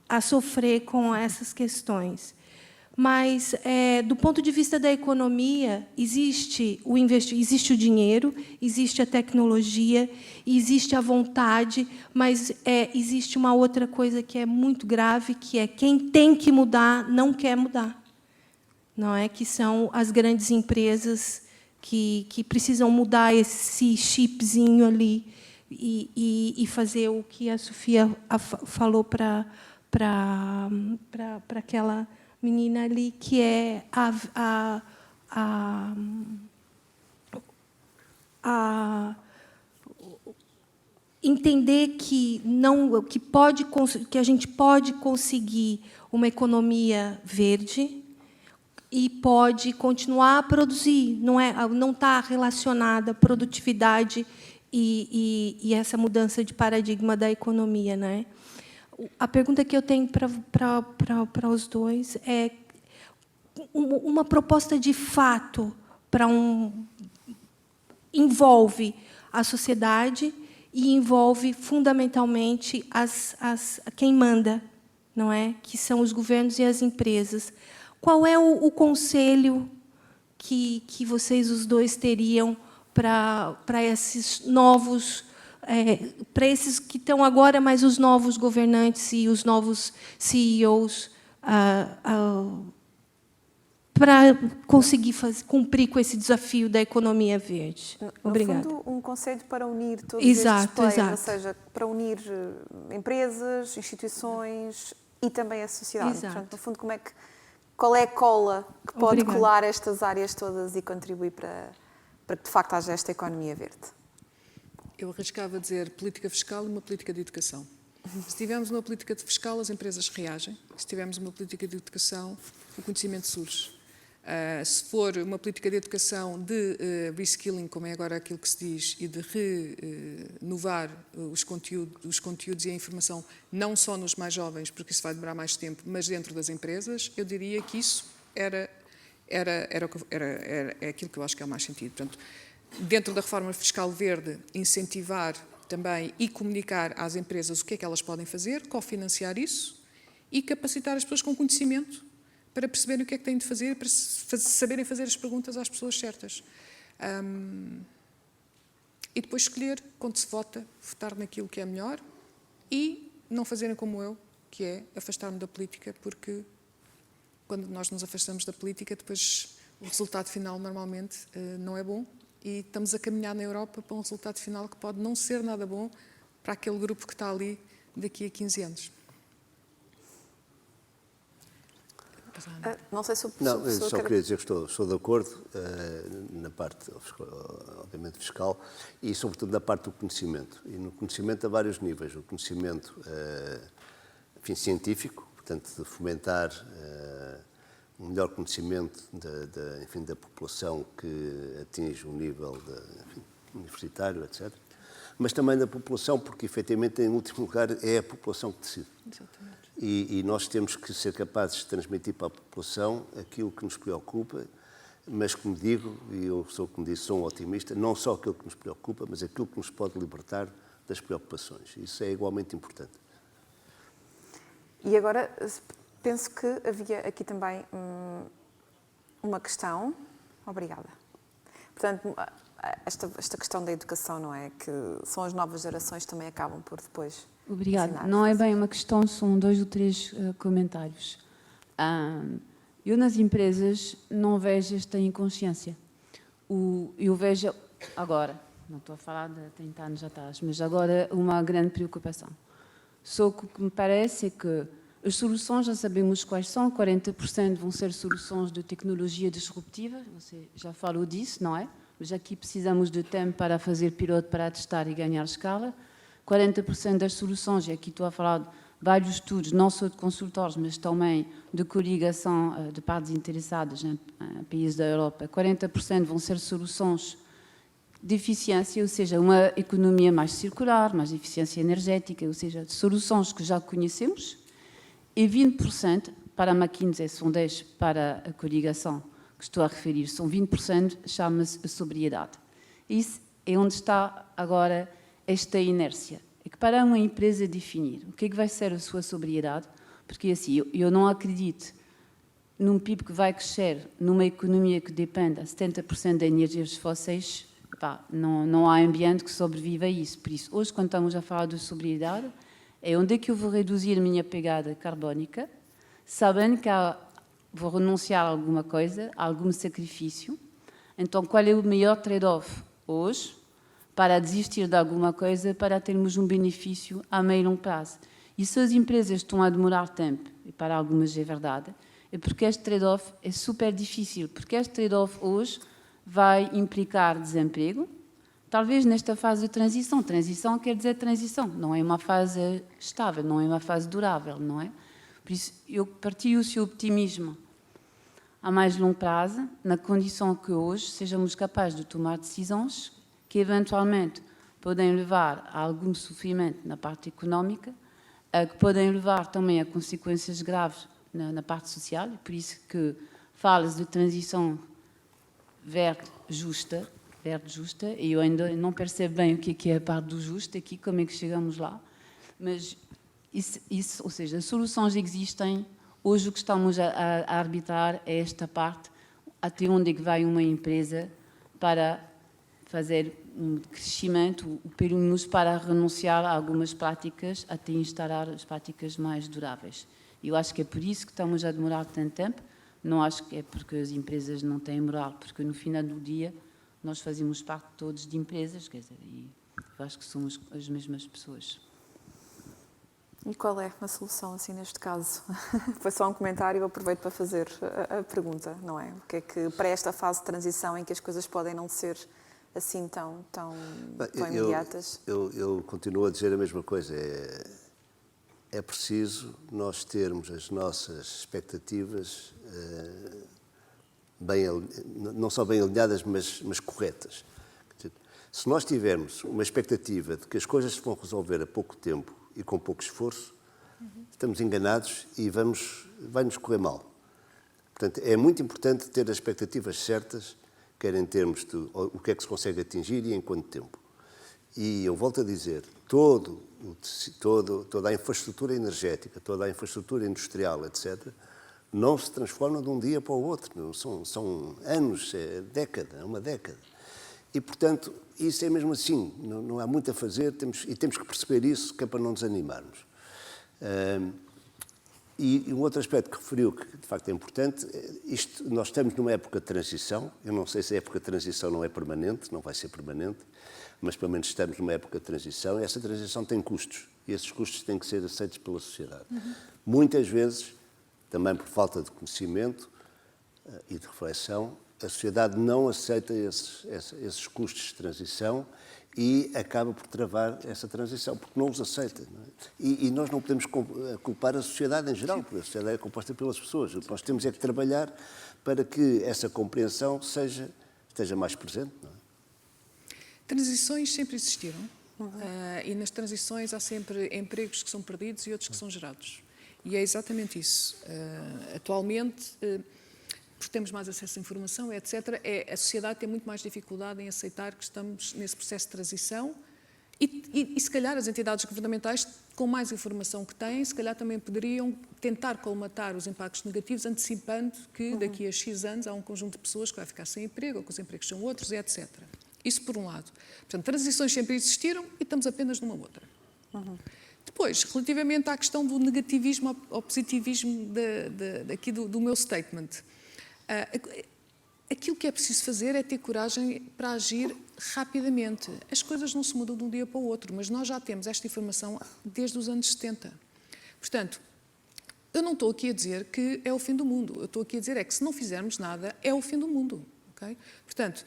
a sofrer com essas questões. Mas, do ponto de vista da economia, existe o dinheiro, existe a tecnologia, existe a vontade, mas existe uma outra coisa que é muito grave, que é quem tem que mudar não quer mudar. Não é? Que são as grandes empresas que precisam mudar esse chipzinho ali e fazer o que a Sofia falou para aquela menina ali, que é entender que a gente pode conseguir uma economia verde e pode continuar a produzir, não está relacionada à produtividade e essa mudança de paradigma da economia, né? A pergunta que eu tenho para os dois é uma proposta de fato envolve a sociedade e envolve fundamentalmente quem manda, não é? Que são os governos e as empresas. Qual é o conselho que vocês os dois teriam para esses novos, para esses que estão agora, mas os novos governantes e os novos CEOs, para conseguir cumprir com esse desafio da economia verde? Obrigada. No fundo, um conselho para unir todos estes players, ou seja, para unir empresas, instituições e também a sociedade. Exato. Portanto, no fundo, qual é a cola que pode colar estas áreas todas e contribuir para que, de facto, haja esta economia verde? Eu arriscava dizer política fiscal e uma política de educação. Se tivermos uma política fiscal, as empresas reagem. Se tivermos uma política de educação, o conhecimento surge. Se for uma política de educação de reskilling, como é agora aquilo que se diz, e de renovar os conteúdos e a informação, não só nos mais jovens, porque isso vai demorar mais tempo, mas dentro das empresas, eu diria que isso é aquilo que eu acho que é o mais sentido. Portanto, dentro da reforma fiscal verde, incentivar também e comunicar às empresas o que é que elas podem fazer, cofinanciar isso e capacitar as pessoas com conhecimento para perceberem o que é que têm de fazer, para saberem fazer as perguntas às pessoas certas. E depois escolher, quando se vota, votar naquilo que é melhor e não fazerem como eu, que é afastar-me da política, porque quando nós nos afastamos da política, depois o resultado final normalmente não é bom e estamos a caminhar na Europa para um resultado final que pode não ser nada bom para aquele grupo que está ali daqui a 15 anos. Não sei se o Não, eu só queria dizer que estou de acordo na parte, obviamente, fiscal e, sobretudo, na parte do conhecimento. E no conhecimento a vários níveis. O conhecimento científico, portanto, de fomentar um melhor conhecimento da população que atinge um nível universitário, etc. Mas também da população, porque, efetivamente, em último lugar, é a população que decide. Exatamente. E nós temos que ser capazes de transmitir para a população aquilo que nos preocupa, mas, como digo, e eu como disse, sou um otimista, não só aquilo que nos preocupa, mas aquilo que nos pode libertar das preocupações. Isso é igualmente importante. E agora, penso que havia aqui também uma questão. Obrigada. Portanto, esta questão da educação, não é? Que são as novas gerações que também acabam por depois... Obrigada. Não é bem uma questão, são 2 ou 3 comentários. Eu nas empresas não vejo esta inconsciência. Eu vejo agora, não estou a falar de 30 anos atrás, mas agora uma grande preocupação. Só que o que me parece é que as soluções já sabemos quais são, 40% vão ser soluções de tecnologia disruptiva, você já falou disso, não é? Mas aqui precisamos de tempo para fazer piloto, para testar e ganhar escala. 40% das soluções, e aqui estou a falar de vários estudos, não só de consultores, mas também de coligação de partes interessadas em países da Europa, 40% vão ser soluções de eficiência, ou seja, uma economia mais circular, mais eficiência energética, ou seja, de soluções que já conhecemos, e 20% para a McKinsey, são 10% para a coligação que estou a referir, são 20%, chama-se sobriedade. Isso é onde está agora esta inércia. É que para uma empresa definir o que é que vai ser a sua sobriedade, porque assim, eu não acredito num PIB que vai crescer numa economia que depende a 70% de energias fósseis, não há ambiente que sobreviva a isso. Por isso, hoje, quando estamos a falar de sobriedade, é onde é que eu vou reduzir a minha pegada carbónica, sabendo que vou renunciar a alguma coisa, a algum sacrifício, Então, qual é o melhor trade-off hoje para desistir de alguma coisa, para termos um benefício a meio e longo prazo? E se as empresas estão a demorar tempo, e para algumas é verdade, é porque este trade-off é super difícil, porque este trade-off hoje vai implicar desemprego, talvez nesta fase de transição. Transição quer dizer transição, não é uma fase estável, não é uma fase durável, não é? Por isso, eu partilho o seu optimismo a mais longo prazo, na condição que hoje sejamos capazes de tomar decisões que eventualmente podem levar a algum sofrimento na parte económica, que podem levar também a consequências graves na parte social, por isso que fala-se de transição verde justa, e eu ainda não percebo bem o que é a parte do justo aqui, como é que chegamos lá, mas isso, ou seja, as soluções existem, hoje o que estamos a arbitrar é esta parte, até onde é que vai uma empresa para fazer um crescimento, pelo menos para renunciar a algumas práticas, até instalar as práticas mais duráveis. Eu acho que é por isso que estamos a demorar tanto tempo, não acho que é porque as empresas não têm moral, porque no final do dia nós fazemos parte todos de empresas, quer dizer, e eu acho que somos as mesmas pessoas. E qual é a solução, assim, neste caso? Foi só um comentário, eu aproveito para fazer a pergunta, não é? O que é que, para esta fase de transição em que as coisas podem não ser assim tão imediatas? Eu continuo a dizer a mesma coisa. É preciso nós termos as nossas expectativas não só bem alinhadas, mas corretas. Se nós tivermos uma expectativa de que as coisas se vão resolver a pouco tempo e com pouco esforço, estamos enganados e vai-nos correr mal. Portanto, é muito importante ter as expectativas certas, quer em termos de o que é que se consegue atingir e em quanto tempo. E eu volto a dizer, toda a infraestrutura energética, toda a infraestrutura industrial, etc., não se transforma de um dia para o outro. São anos, é uma década. E, portanto, isso é mesmo assim. Não há muito a fazer e temos que perceber isso, que é para não desanimarmos. E um outro aspecto que referiu, que de facto é importante, nós estamos numa época de transição. Eu não sei se a época de transição não é permanente, não vai ser permanente, mas pelo menos estamos numa época de transição e essa transição tem custos. E esses custos têm que ser aceitos pela sociedade. Muitas vezes, também por falta de conhecimento e de reflexão, a sociedade não aceita esses custos de transição e acaba por travar essa transição, porque não os aceita. Não é? E nós não podemos culpar a sociedade em geral, porque a sociedade é composta pelas pessoas. O que nós temos é que trabalhar para que essa compreensão esteja mais presente. Não é? Transições sempre existiram e nas transições há sempre empregos que são perdidos e outros que são gerados. E é exatamente isso. Atualmente, porque temos mais acesso à informação, etc., a sociedade tem muito mais dificuldade em aceitar que estamos nesse processo de transição e se calhar as entidades governamentais, com mais informação que têm, se calhar também poderiam tentar colmatar os impactos negativos, antecipando que daqui a X anos há um conjunto de pessoas que vai ficar sem emprego, ou que os empregos são outros, etc. Isso por um lado. Portanto, transições sempre existiram e estamos apenas numa outra. Depois, relativamente à questão do negativismo ou positivismo aqui do meu statement, aquilo que é preciso fazer é ter coragem para agir rapidamente. As coisas não se mudam de um dia para o outro, mas nós já temos esta informação desde os anos 70. Portanto, eu não estou aqui a dizer que é o fim do mundo. Eu estou aqui a dizer que se não fizermos nada, é o fim do mundo. Okay? Portanto,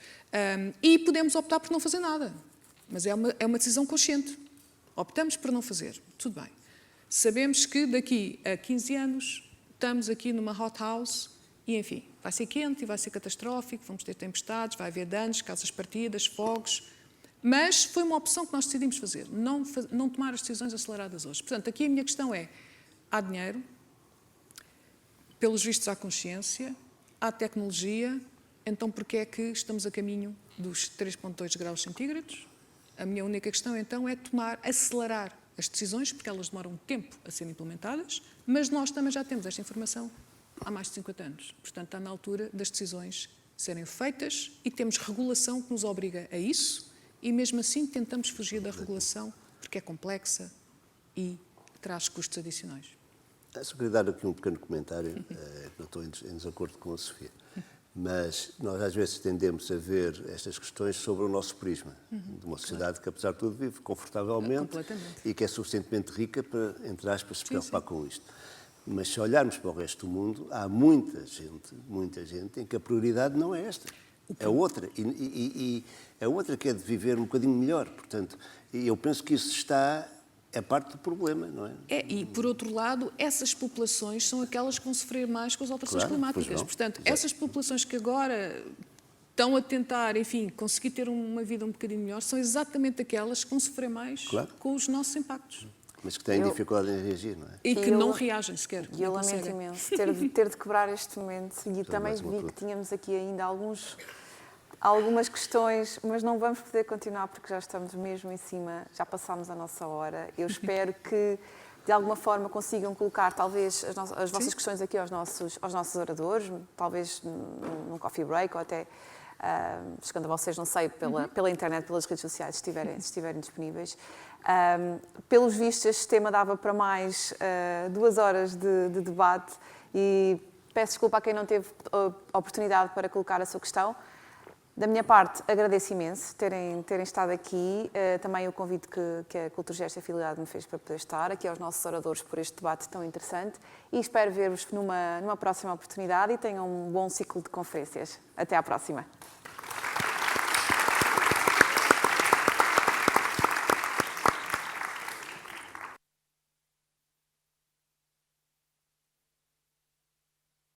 e podemos optar por não fazer nada, mas é uma decisão consciente. Optamos por não fazer, tudo bem. Sabemos que daqui a 15 anos estamos aqui numa hothouse e, enfim, vai ser quente e vai ser catastrófico, vamos ter tempestades, vai haver danos, casas partidas, fogos, mas foi uma opção que nós decidimos fazer, não tomar as decisões aceleradas hoje. Portanto, aqui a minha questão é, há dinheiro, pelos vistos há consciência, há tecnologia, então porquê é que estamos a caminho dos 3,2 graus centígrados? A minha única questão, então, é acelerar as decisões, porque elas demoram tempo a serem implementadas, mas nós também já temos esta informação há mais de 50 anos. Portanto, está na altura das decisões serem feitas e temos regulação que nos obriga a isso e, mesmo assim, tentamos fugir da regulação porque é complexa e traz custos adicionais. Só queria dar aqui um pequeno comentário, que eu estou em desacordo com a Sofia. Mas nós às vezes tendemos a ver estas questões sobre o nosso prisma, de uma sociedade que, apesar de tudo, vive confortavelmente e que é suficientemente rica para, entre aspas, se preocupar com isto. Mas se olharmos para o resto do mundo, há muita gente em que a prioridade não é esta, é outra. E é outra que é de viver um bocadinho melhor. Portanto, eu penso que isso é parte do problema, não é? E, por outro lado, essas populações são aquelas que vão sofrer mais com as alterações climáticas. Portanto, essas populações que agora estão a tentar, enfim, conseguir ter uma vida um bocadinho melhor, são exatamente aquelas que vão sofrer mais com os nossos impactos. Mas que têm dificuldade em reagir, não é? E que não reagem sequer. E eu lamento imenso ter de quebrar este momento. E também vi que tínhamos aqui ainda algumas questões, mas não vamos poder continuar porque já estamos mesmo em cima, já passámos a nossa hora. Eu espero que, de alguma forma, consigam colocar, talvez, as vossas questões aqui aos nossos oradores, talvez num coffee break ou até, chegando a vocês, não sei, pela internet, pelas redes sociais, se estiverem disponíveis. Pelos vistos, este tema dava para mais 2 horas de debate e peço desculpa a quem não teve oportunidade para colocar a sua questão. Da minha parte, agradeço imenso terem estado aqui, também o convite que a Culturgest e a Fidelidade me fez para poder estar, aqui aos nossos oradores por este debate tão interessante e espero ver-vos numa próxima oportunidade e tenham um bom ciclo de conferências. Até à próxima.